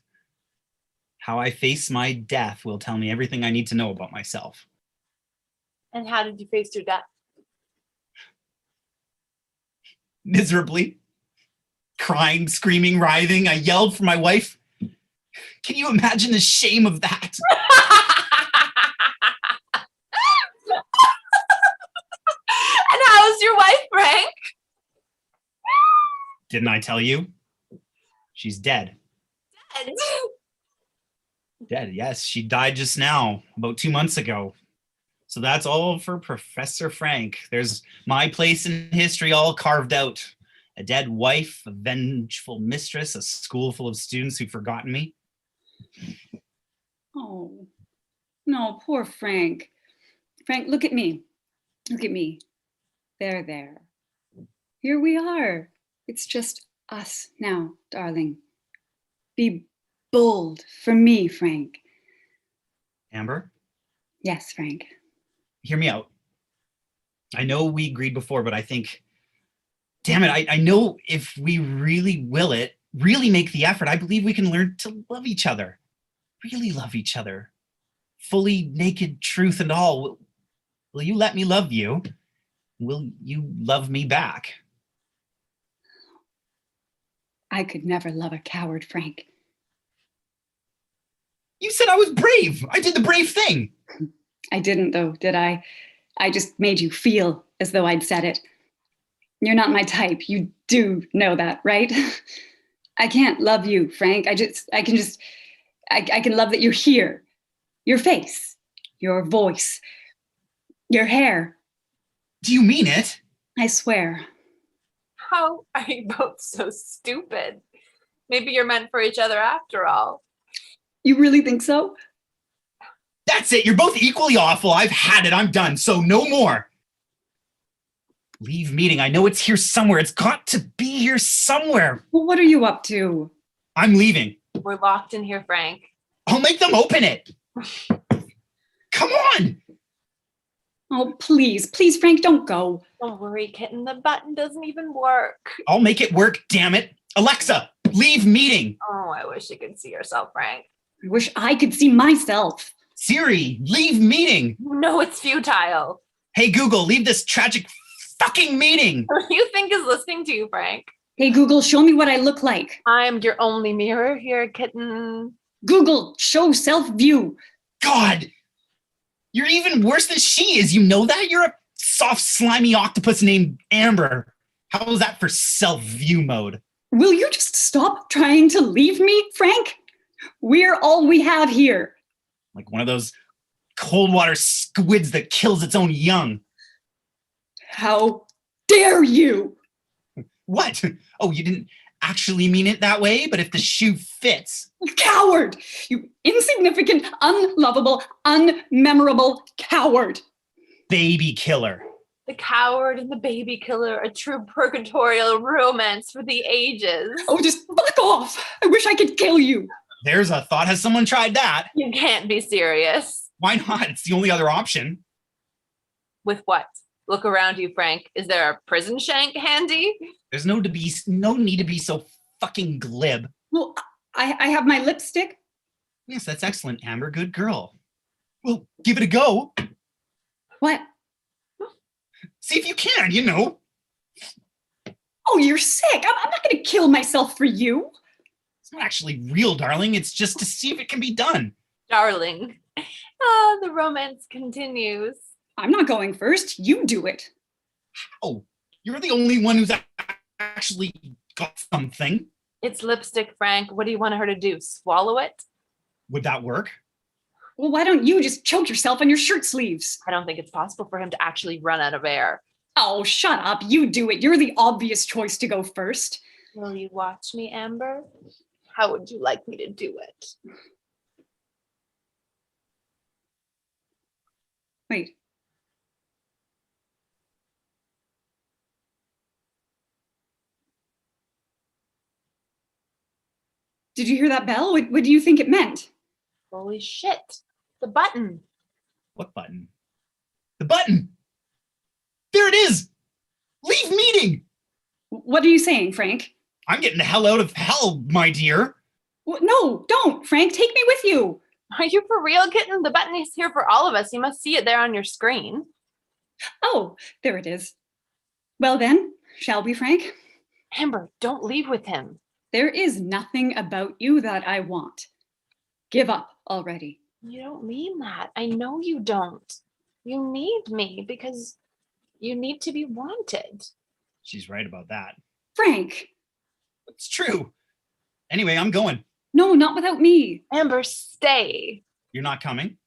How I face my death will tell me everything I need to know about myself. And how did you face your death? Miserably. Crying, screaming, writhing. I yelled for my wife. Can you imagine the shame of that? And how's your wife, Frank? Didn't I tell you? She's dead. Dead. Dead, yes. She died just now, about 2 months ago. So that's all for Professor Frank. There's my place in history all carved out. A dead wife, a vengeful mistress, a school full of students who've forgotten me. Oh, no, poor Frank. Frank, look at me. Look at me. There. Here we are. It's just us now, darling. Be bold for me, Frank. Amber, Yes, Frank. hear me out. I know we agreed before, but I think, damn it, I know if we really will it, really make the effort, I believe we can learn to love each other. Really love each other. Fully naked truth and all. Will you let me love you? Will you love me back? I could never love a coward, Frank. You said I was brave. I did the brave thing. I didn't, though, did I? I just made you feel as though I'd said it. You're not my type. You do know that, right? I can't love you, Frank. I can love that you're here. Your face, your voice, your hair. Do you mean it? I swear. How are you both so stupid? Maybe you're meant for each other after all. You really think so? That's it. You're both equally awful. I've had it. I'm done. So no more. Leave meeting. I know it's here somewhere. It's got to be here somewhere. Well, what are you up to? I'm leaving. We're locked in here, Frank. I'll make them open it. Come on. Oh, please, Frank, don't go. Don't worry, kitten. The button doesn't even work. I'll make it work, damn it. Alexa, leave meeting. Oh, I wish you could see yourself, Frank. I wish I could see myself. Siri, leave meeting. No, it's futile. Hey, Google, leave this tragic fucking meeting. Who do you think is listening to you, Frank? Hey, Google, show me what I look like. I'm your only mirror here, kitten. Google, show self-view. God, you're even worse than she is. You know that? You're a soft, slimy octopus named Amber. How is that for self-view mode? Will you just stop trying to leave me, Frank? We're all we have here. Like one of those cold water squids that kills its own young. How dare you? What? Oh, you didn't actually mean it that way, but if the shoe fits. You coward! You insignificant, unlovable, unmemorable coward! Baby killer. The Coward and the Baby Killer, a true purgatorial romance for the ages. Oh, just fuck off! I wish I could kill you! There's a thought. Has someone tried that? You can't be serious. Why not? It's the only other option. With what? Look around you, Frank. Is there a prison shank handy? There's no need to be so fucking glib. Well, I have my lipstick. Yes, that's excellent, Amber. Good girl. Well, give it a go. What? See if you can, you know. Oh, you're sick. I'm not going to kill myself for you. It's not actually real, darling. It's just to see if it can be done. Darling. Ah, the romance continues. I'm not going first. You do it. Oh, you're the only one who's actually got something. It's lipstick, Frank. What do you want her to do? Swallow it? Would that work? Well, why don't you just choke yourself on your shirt sleeves? I don't think it's possible for him to actually run out of air. Oh, shut up. You do it. You're the obvious choice to go first. Will you watch me, Amber? How would you like me to do it? Wait. Did you hear that bell? What do you think it meant? Holy shit. The button. What button? The button! There it is! Leave meeting! What are you saying, Frank? I'm getting the hell out of hell, my dear. No, don't, Frank, take me with you. Are you for real, kitten? The button is here for all of us. You must see it there on your screen. Oh, there it is. Well then, shall we, Frank? Amber, don't leave with him. There is nothing about you that I want. Give up already. You don't mean that. I know you don't. You need me because you need to be wanted. She's right about that. Frank! It's true. Anyway, I'm going. No, not without me. Amber, stay. You're not coming?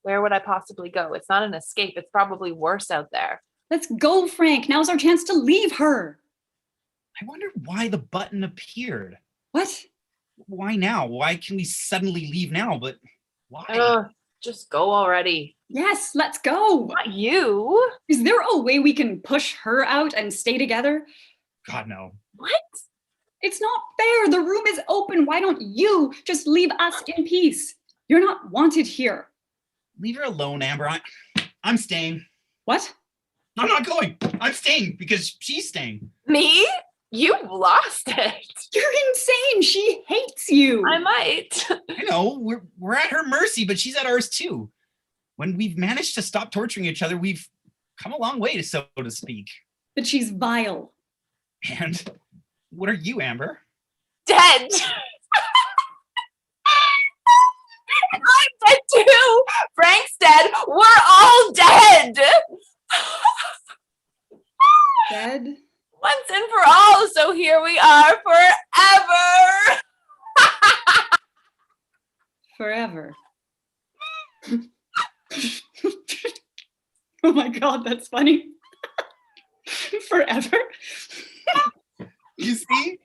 Where would I possibly go? It's not an escape. It's probably worse out there. Let's go, Frank. Now's our chance to leave her. I wonder why the button appeared. What? Why now? Why can we suddenly leave now? But why? Ugh, just go already. Yes, let's go. Not you. Is there a way we can push her out and stay together? God, no. What? It's not fair. The room is open. Why don't you just leave us in peace? You're not wanted here. Leave her alone, Amber. I'm staying. What? I'm not going. I'm staying because she's staying. Me? You've lost it. You're insane. She hates you. I might. I know, we're at her mercy, but she's at ours too. When we've managed to stop torturing each other, we've come a long way, so to speak. But she's vile. And what are you, Amber? Dead. I'm dead too. Frank's dead. We're all dead. Dead? Once and for all. So here we are forever. Forever. Oh my God, that's funny. Forever? You see?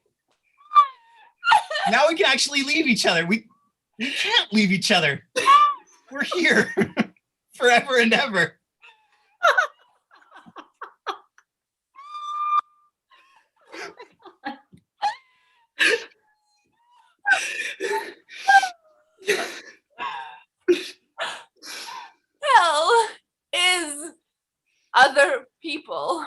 Now we can actually leave each other. We can't leave each other. We're here forever and ever. Hell is other people.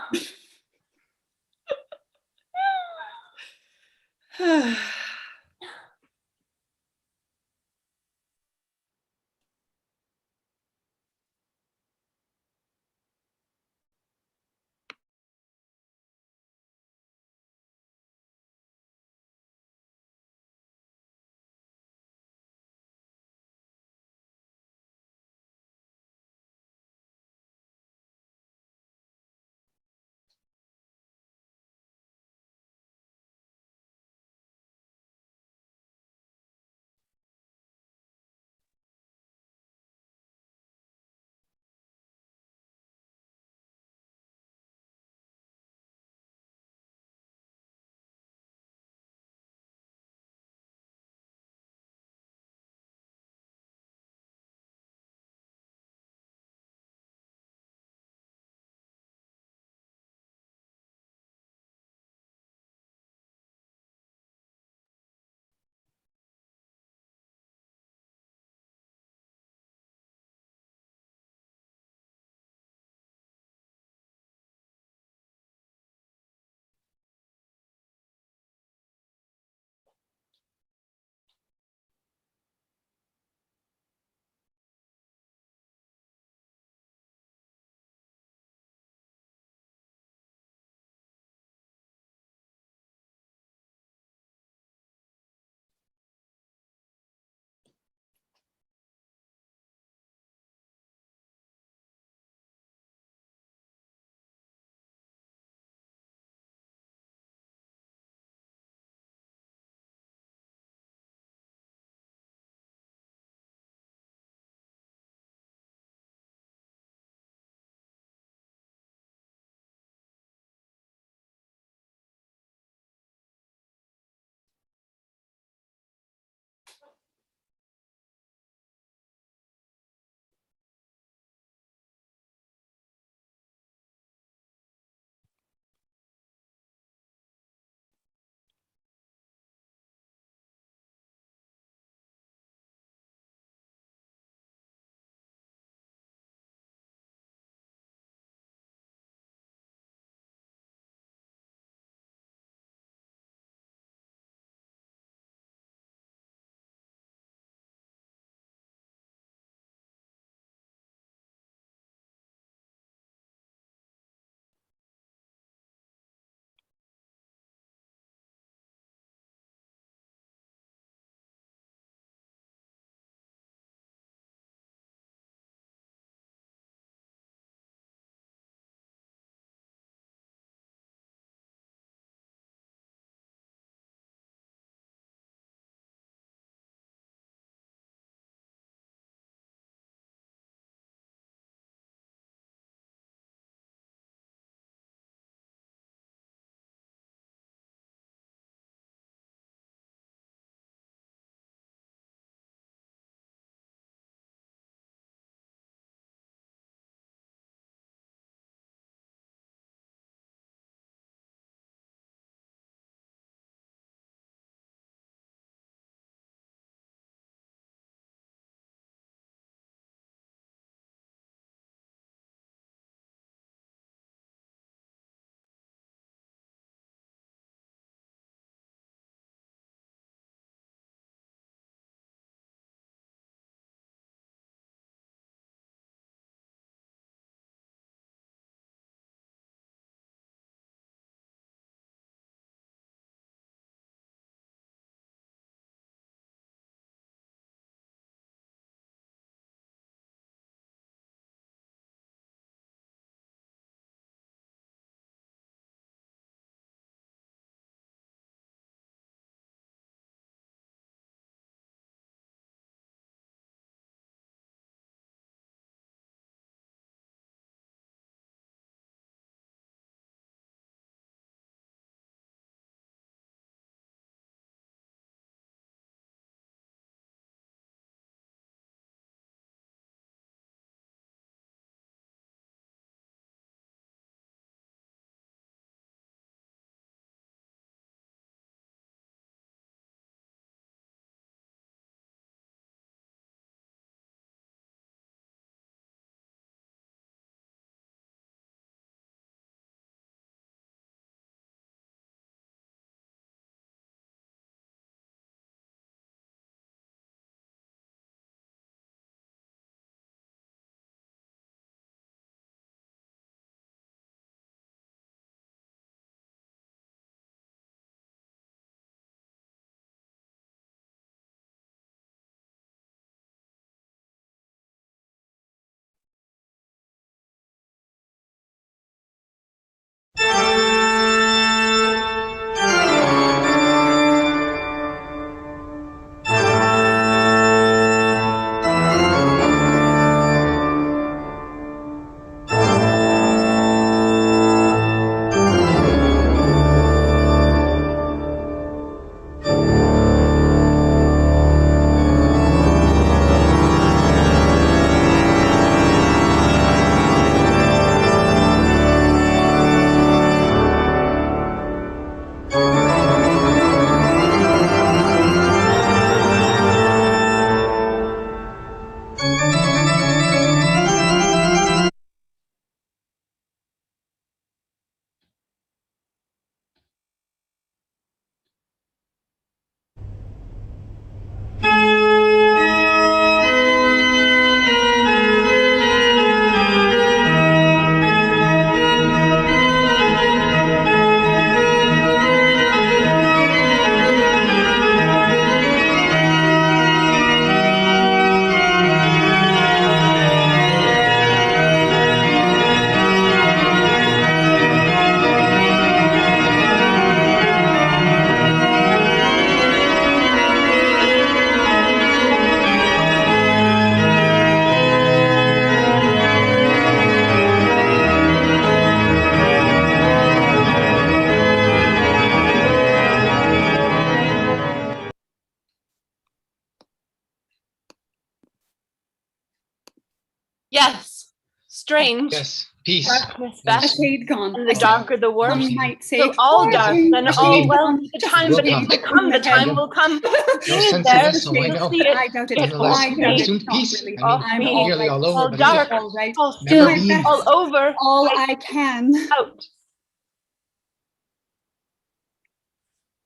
Yes, strange. Yes, peace. Darkness A best, shade gone. and the I said. darker the worse. Some might say, Till all dark, "Fortune then is all shade well. gone." The Just time, will but it come. will come. The time will come. No See it sense in there. this, so I You'll know. see it. I doubt it. Get Nonetheless, off I doubt me. very it. soon Not peace. really. I mean, I'm me. all nearly right. all over, All but dark. still, All right. All Do still. my never be best. All over. All I can. Out.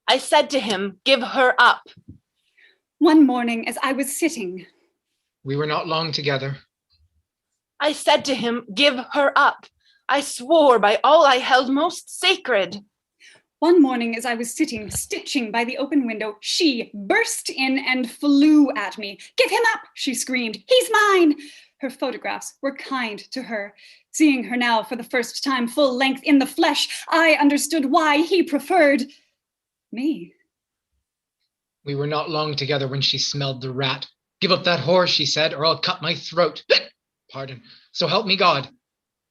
I said to him, give her up. One morning, as I was sitting, we were not long together. I said to him, give her up. I swore by all I held most sacred. one morning, as I was sitting, stitching by the open window, she burst in and flew at me. "Give him up," she screamed. "He's mine." Her photographs were kind to her. Seeing her now for the first time full length in the flesh, I understood why he preferred me. We were not long together when she smelled the rat. "Give up that whore," she said, "or I'll cut my throat." Pardon. So help me God.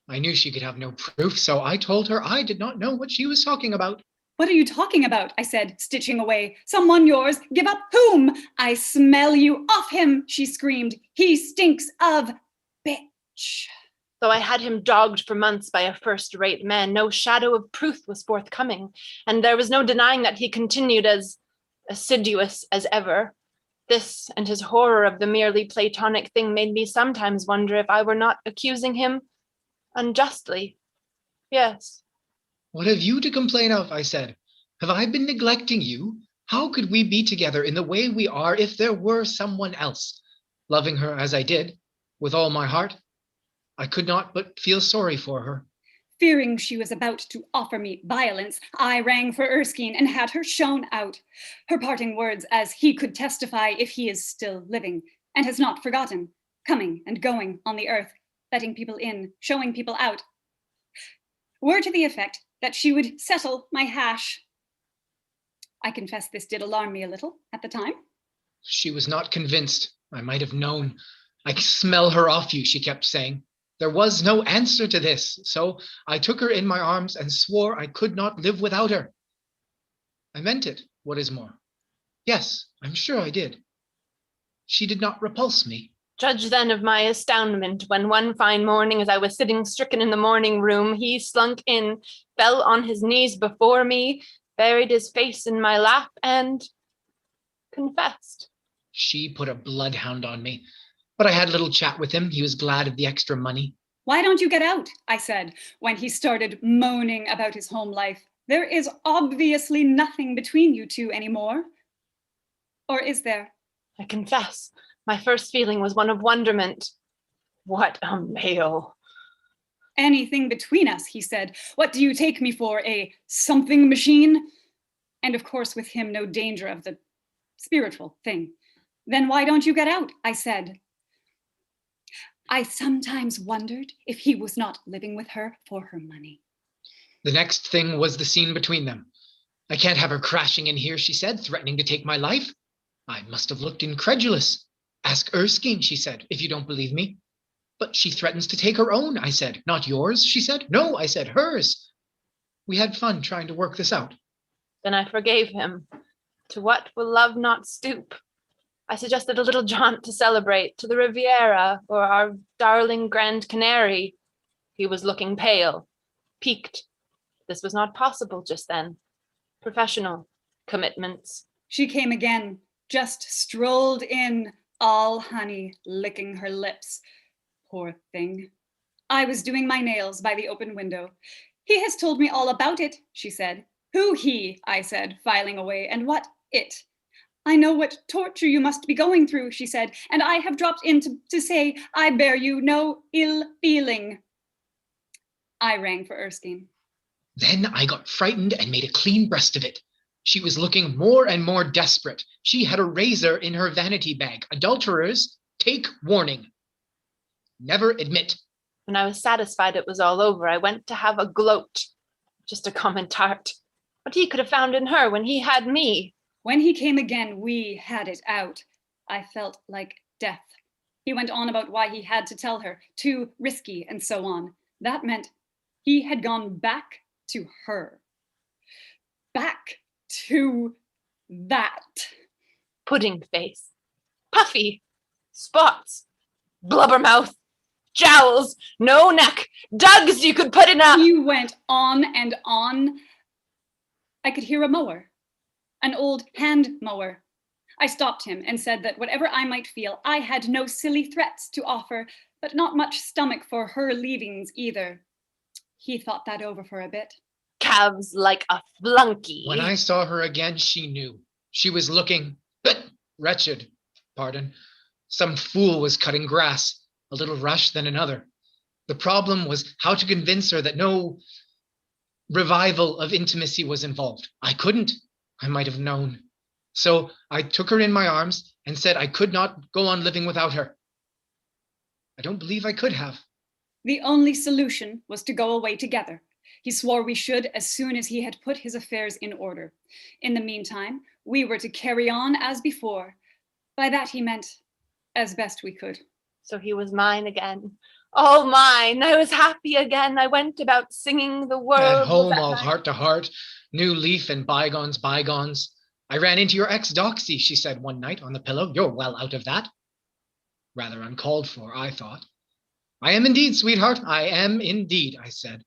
I knew she could have no proof, so I told her I did not know what she was talking about. "What are you talking about?" I said, stitching away. "Someone yours? Give up whom?" "I smell you off him," she screamed. "He stinks of bitch." Though I had him dogged for months by a first-rate man, no shadow of proof was forthcoming, and there was no denying that he continued as assiduous as ever. This and his horror of the merely platonic thing made me sometimes wonder if I were not accusing him unjustly. Yes. What have you to complain of? I said. Have I been neglecting you? How could we be together in the way we are if there were someone else? Loving her as I did, with all my heart, I could not but feel sorry for her. Fearing she was about to offer me violence, I rang for Erskine and had her shown out. Her parting words, as he could testify if he is still living and has not forgotten, coming and going on the earth, letting people in, showing people out, were to the effect that she would settle my hash. I confess this did alarm me a little at the time. She was not convinced. I might have known. "I smell her off you," she kept saying. There was no answer to this, so I took her in my arms and swore I could not live without her. I meant it, what is more. Yes, I'm sure I did. She did not repulse me. Judge then of my astoundment when one fine morning, as I was sitting stricken in the morning room, he slunk in, fell on his knees before me, buried his face in my lap, and confessed. She put a bloodhound on me. But I had a little chat with him. He was glad of the extra money. "Why don't you get out?" I said, when he started moaning about his home life. "There is obviously nothing between you two anymore. Or is there?" I confess, my first feeling was one of wonderment. What a male. "Anything between us," he said. "What do you take me for, a something machine?" And of course, with him, no danger of the spiritual thing. "Then why don't you get out?" I said. I sometimes wondered if he was not living with her for her money. The next thing was the scene between them. "I can't have her crashing in here," she said, threatening to take my life. I must have looked incredulous. "Ask Erskine," she said, "if you don't believe me." "But she threatens to take her own," I said. "Not yours," she said. "No," I said, "hers." We had fun trying to work this out. Then I forgave him. To what will love not stoop? I suggested a little jaunt to celebrate, to the Riviera or our darling Grand Canary. He was looking pale, piqued. This was not possible just then. Professional commitments. She came again, just strolled in, all honey, licking her lips. Poor thing. I was doing my nails by the open window. "He has told me all about it," she said. "Who he?" I said, filing away. "And what it?" "I know what torture you must be going through," she said, "and I have dropped in to say I bear you no ill feeling." I rang for Erskine. Then I got frightened and made a clean breast of it. She was looking more and more desperate. She had a razor in her vanity bag. Adulterers, take warning. Never admit. When I was satisfied it was all over, I went to have a gloat, just a common tart. What he could have found in her when he had me. When he came again, we had it out. I felt like death. He went on about why he had to tell her, too risky, and so on. That meant he had gone back to her. Back to that. Pudding face, puffy, spots, blubbermouth. jowls, no neck, dugs you could put in a... He went on and on. I could hear a mower, an old hand mower. I stopped him and said that whatever I might feel, I had no silly threats to offer, but not much stomach for her leavings either. He thought that over for a bit. Calves like a flunky. When I saw her again, she knew. She was looking wretched. Pardon. Some fool was cutting grass, a little rush, then another. The problem was how to convince her that no revival of intimacy was involved. I couldn't. I might have known. So I took her in my arms and said I could not go on living without her. I don't believe I could have. The only solution was to go away together. He swore we should as soon as he had put his affairs in order. In the meantime, we were to carry on as before. By that he meant as best we could. So he was mine again. All mine. I was happy again. I went about singing the world. At home, was at all my- heart to heart, new leaf and bygones, bygones. I ran into your ex, Doxy, she said one night on the pillow. You're well out of that. Rather uncalled for, I thought. I am indeed, sweetheart. I am indeed, I said.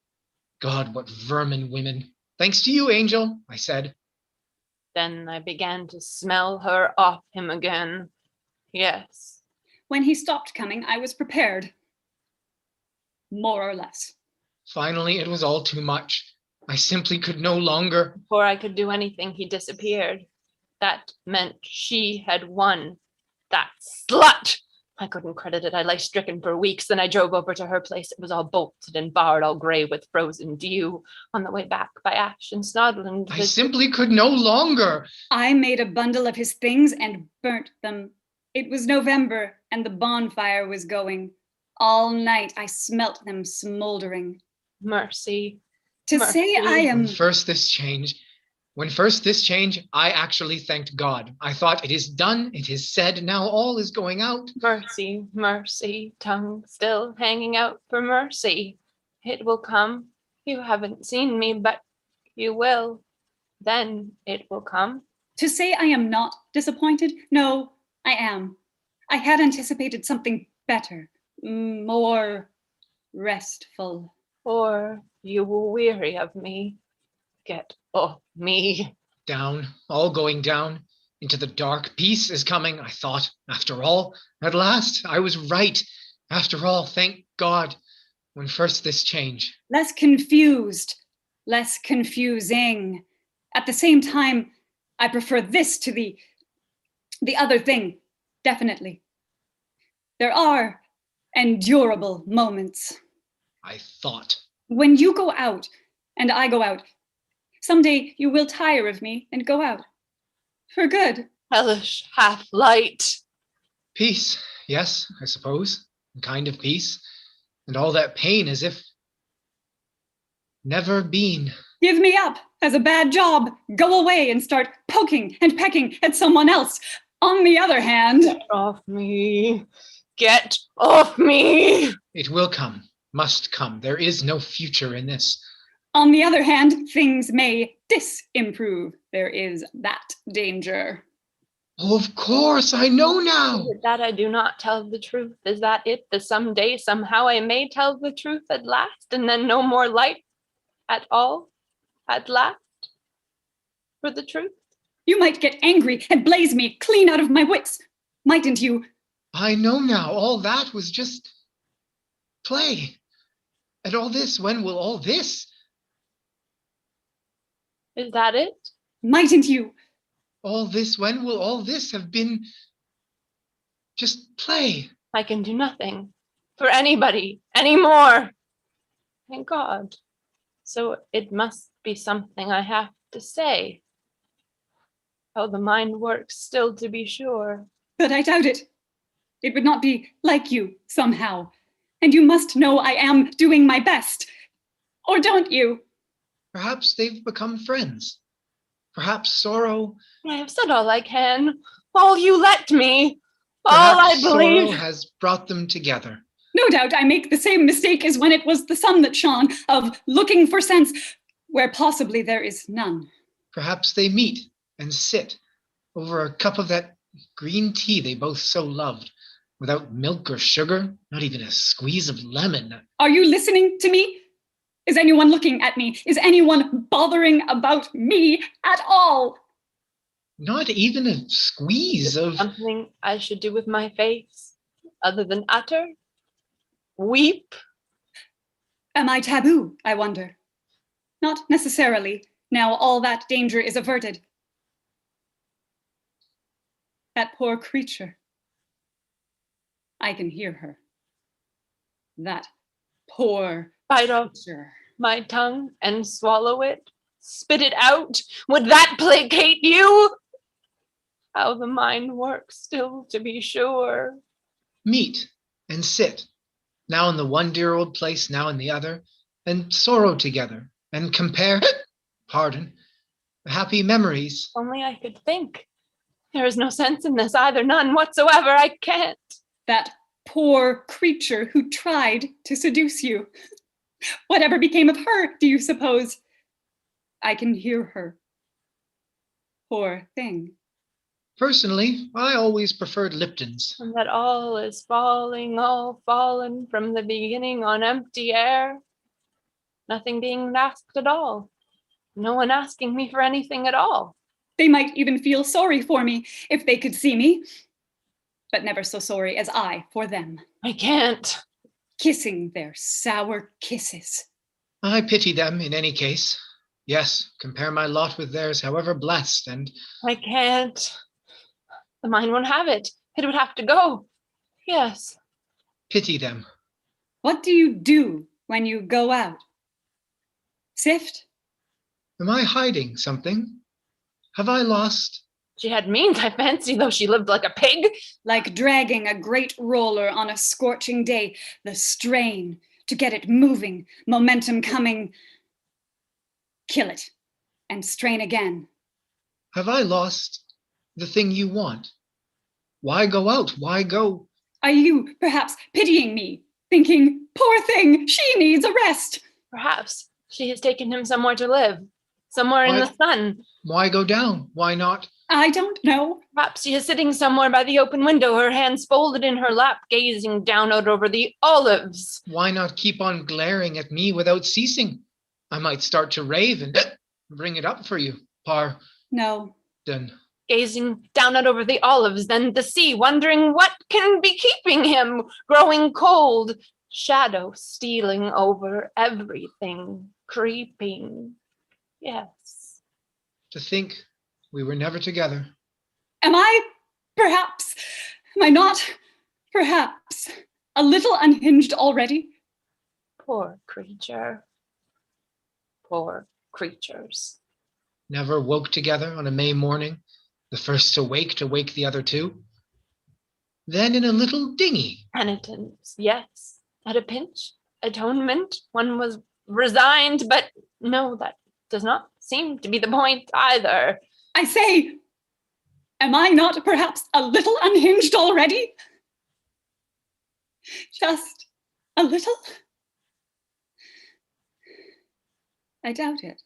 God, what vermin women. Thanks to you, Angel, I said. Then I began to smell her off him again. Yes. When he stopped coming, I was prepared. More or less. Finally, it was all too much. I simply could no longer. Before I could do anything, he disappeared. That meant she had won. That slut! I couldn't credit it. I lay stricken for weeks. Then I drove over to her place. It was all bolted and barred, all grey with frozen dew. On the way back by Ash and Snodland. I simply could no longer. I made a bundle of his things and burnt them. It was November and the bonfire was going. All night I smelt them smoldering. Mercy. To say I am... When first this change, I actually thanked God. I thought, it is done, it is said, now all is going out. Mercy, mercy, tongue still hanging out for mercy. It will come. You haven't seen me, but you will. Then it will come. To say I am not disappointed? No, I am. I had anticipated something better, more restful. Or you will weary of me. Get off me. Down, all going down, into the dark. Peace is coming, I thought, after all. At last, I was right. After all, thank God. When first this change. Less confused, less confusing. At the same time, I prefer this to the other thing, definitely. There are endurable moments. I thought. When you go out and I go out, someday you will tire of me and go out. For good. Hellish half-light. Peace, yes, I suppose. A kind of peace. And all that pain as if never been. Give me up as a bad job. Go away and start poking and pecking at someone else. On the other hand... Get off me. Get off me. It will come, must come. There is no future in this. On the other hand, things may disimprove. There is that danger. Oh, of course, I know now. Is it that I do not tell the truth? Is that it? That someday, somehow I may tell the truth at last, and then no more light at all at last for the truth? You might get angry and blaze me clean out of my wits, mightn't you? I know now. All that was just play. And all this, when will all this? Is that it? Mightn't you? All this, when will all this have been just play? I can do nothing for anybody anymore. Thank God. So it must be something I have to say. How the mind works still, to be sure. But I doubt it. It would not be like you somehow. And you must know I am doing my best. Or don't you? Perhaps they've become friends. Perhaps sorrow. I have said all I can. All you let me. All I Perhaps believe. sorrow has brought them together. No doubt I make the same mistake as when it was the sun that shone, of looking for sense where possibly there is none. Perhaps they meet and sit over a cup of that green tea they both so loved. without milk or sugar, not even a squeeze of lemon. Are you listening to me? Is anyone looking at me? Is anyone bothering about me at all? Not even a squeeze of... Something I should do with my face, other than utter, weep. Am I taboo, I wonder? Not necessarily. Now all that danger is averted. That poor creature. I can hear her. That poor Bite off creature. my tongue and swallow it, spit it out. Would that placate you? How the mind works still, to be sure. Meet and sit, now in the one dear old place, now in the other, and sorrow together, and compare, pardon, happy memories. Only I could think. There is no sense in this either, none whatsoever. I can't. That poor creature who tried to seduce you. Whatever became of her, do you suppose? I can hear her. Poor thing. Personally, I always preferred Lipton's. And that all is falling, all fallen from the beginning on empty air. Nothing being asked at all. No one asking me for anything at all. They might even feel sorry for me if they could see me, but never so sorry as I for them. I can't. Kissing their sour kisses. I pity them in any case. Yes, compare my lot with theirs, however blessed, and I can't. The mind won't have it. It would have to go. Yes. pity them. What do you do when you go out? Sift? Am I hiding something? Have I lost? She had means, I fancy, though she lived like a pig. Like dragging a great roller on a scorching day, the strain to get it moving, momentum coming. Kill it and strain again. Have I lost the thing you want? Why go out? Why go? Are you perhaps pitying me, thinking, poor thing, she needs a rest? Perhaps she has taken him somewhere to live, somewhere in the sun. Why go down? Why not? I don't know. Perhaps she is sitting somewhere by the open window, her hands folded in her lap, gazing down out over the olives. Why not keep on glaring at me without ceasing? I might start to rave and bring it up for you, Pardon. No. Gazing down out over the olives, then the sea, wondering what can be keeping him, growing cold, shadow stealing over everything, creeping. Yes. To think we were never together. Am I not, perhaps, a little unhinged already? Poor creature. Poor creatures. Never woke together on a May morning, the first to wake the other two. Then in a little dinghy. Penitence, yes. At a pinch, atonement, one was resigned, but no, that does not seem to be the point either. I say, am I not perhaps a little unhinged already? Just a little? I doubt it.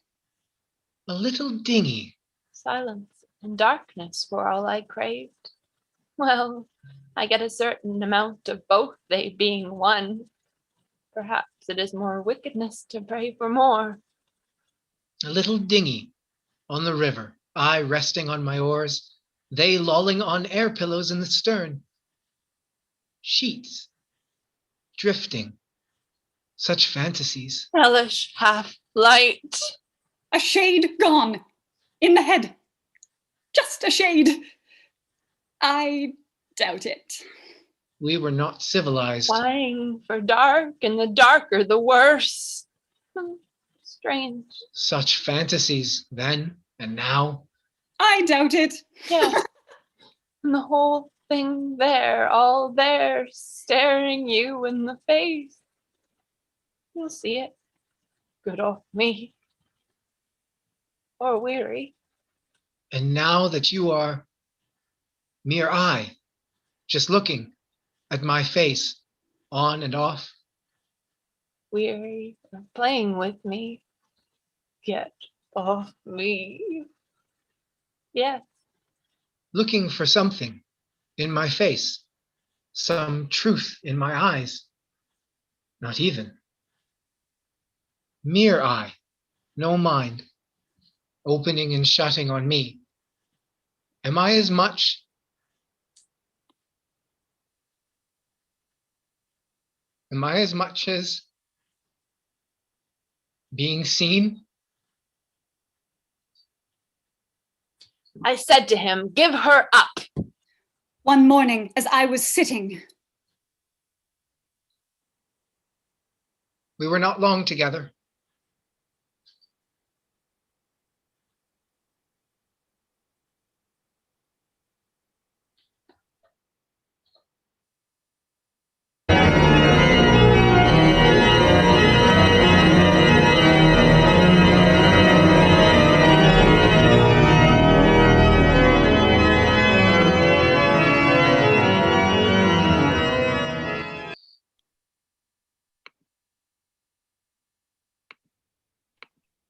A little dinghy. Silence and darkness were all I craved. Well, I get a certain amount of both, they being one. Perhaps it is more wickedness to pray for more. A little dinghy on the river, I resting on my oars, they lolling on air pillows in the stern. Sheets, drifting, such fantasies. Hellish half light. A shade gone in the head. Just a shade. I doubt it. We were not civilized. Lying for dark, and the darker the worse. Strange. Such fantasies then and now. I doubt it. Yeah. And the whole thing there, all there, staring you in the face. You'll see it. Good old me. Or weary. And now that you are mere eye, just looking at my face on and off. Weary of playing with me. Get off me. Yes. Looking for something in my face. some truth in my eyes? Not even. Mere eye, no mind, opening and shutting on me. Am I as much as being seen? I said to him, give her up. One morning, as I was sitting, We were not long together.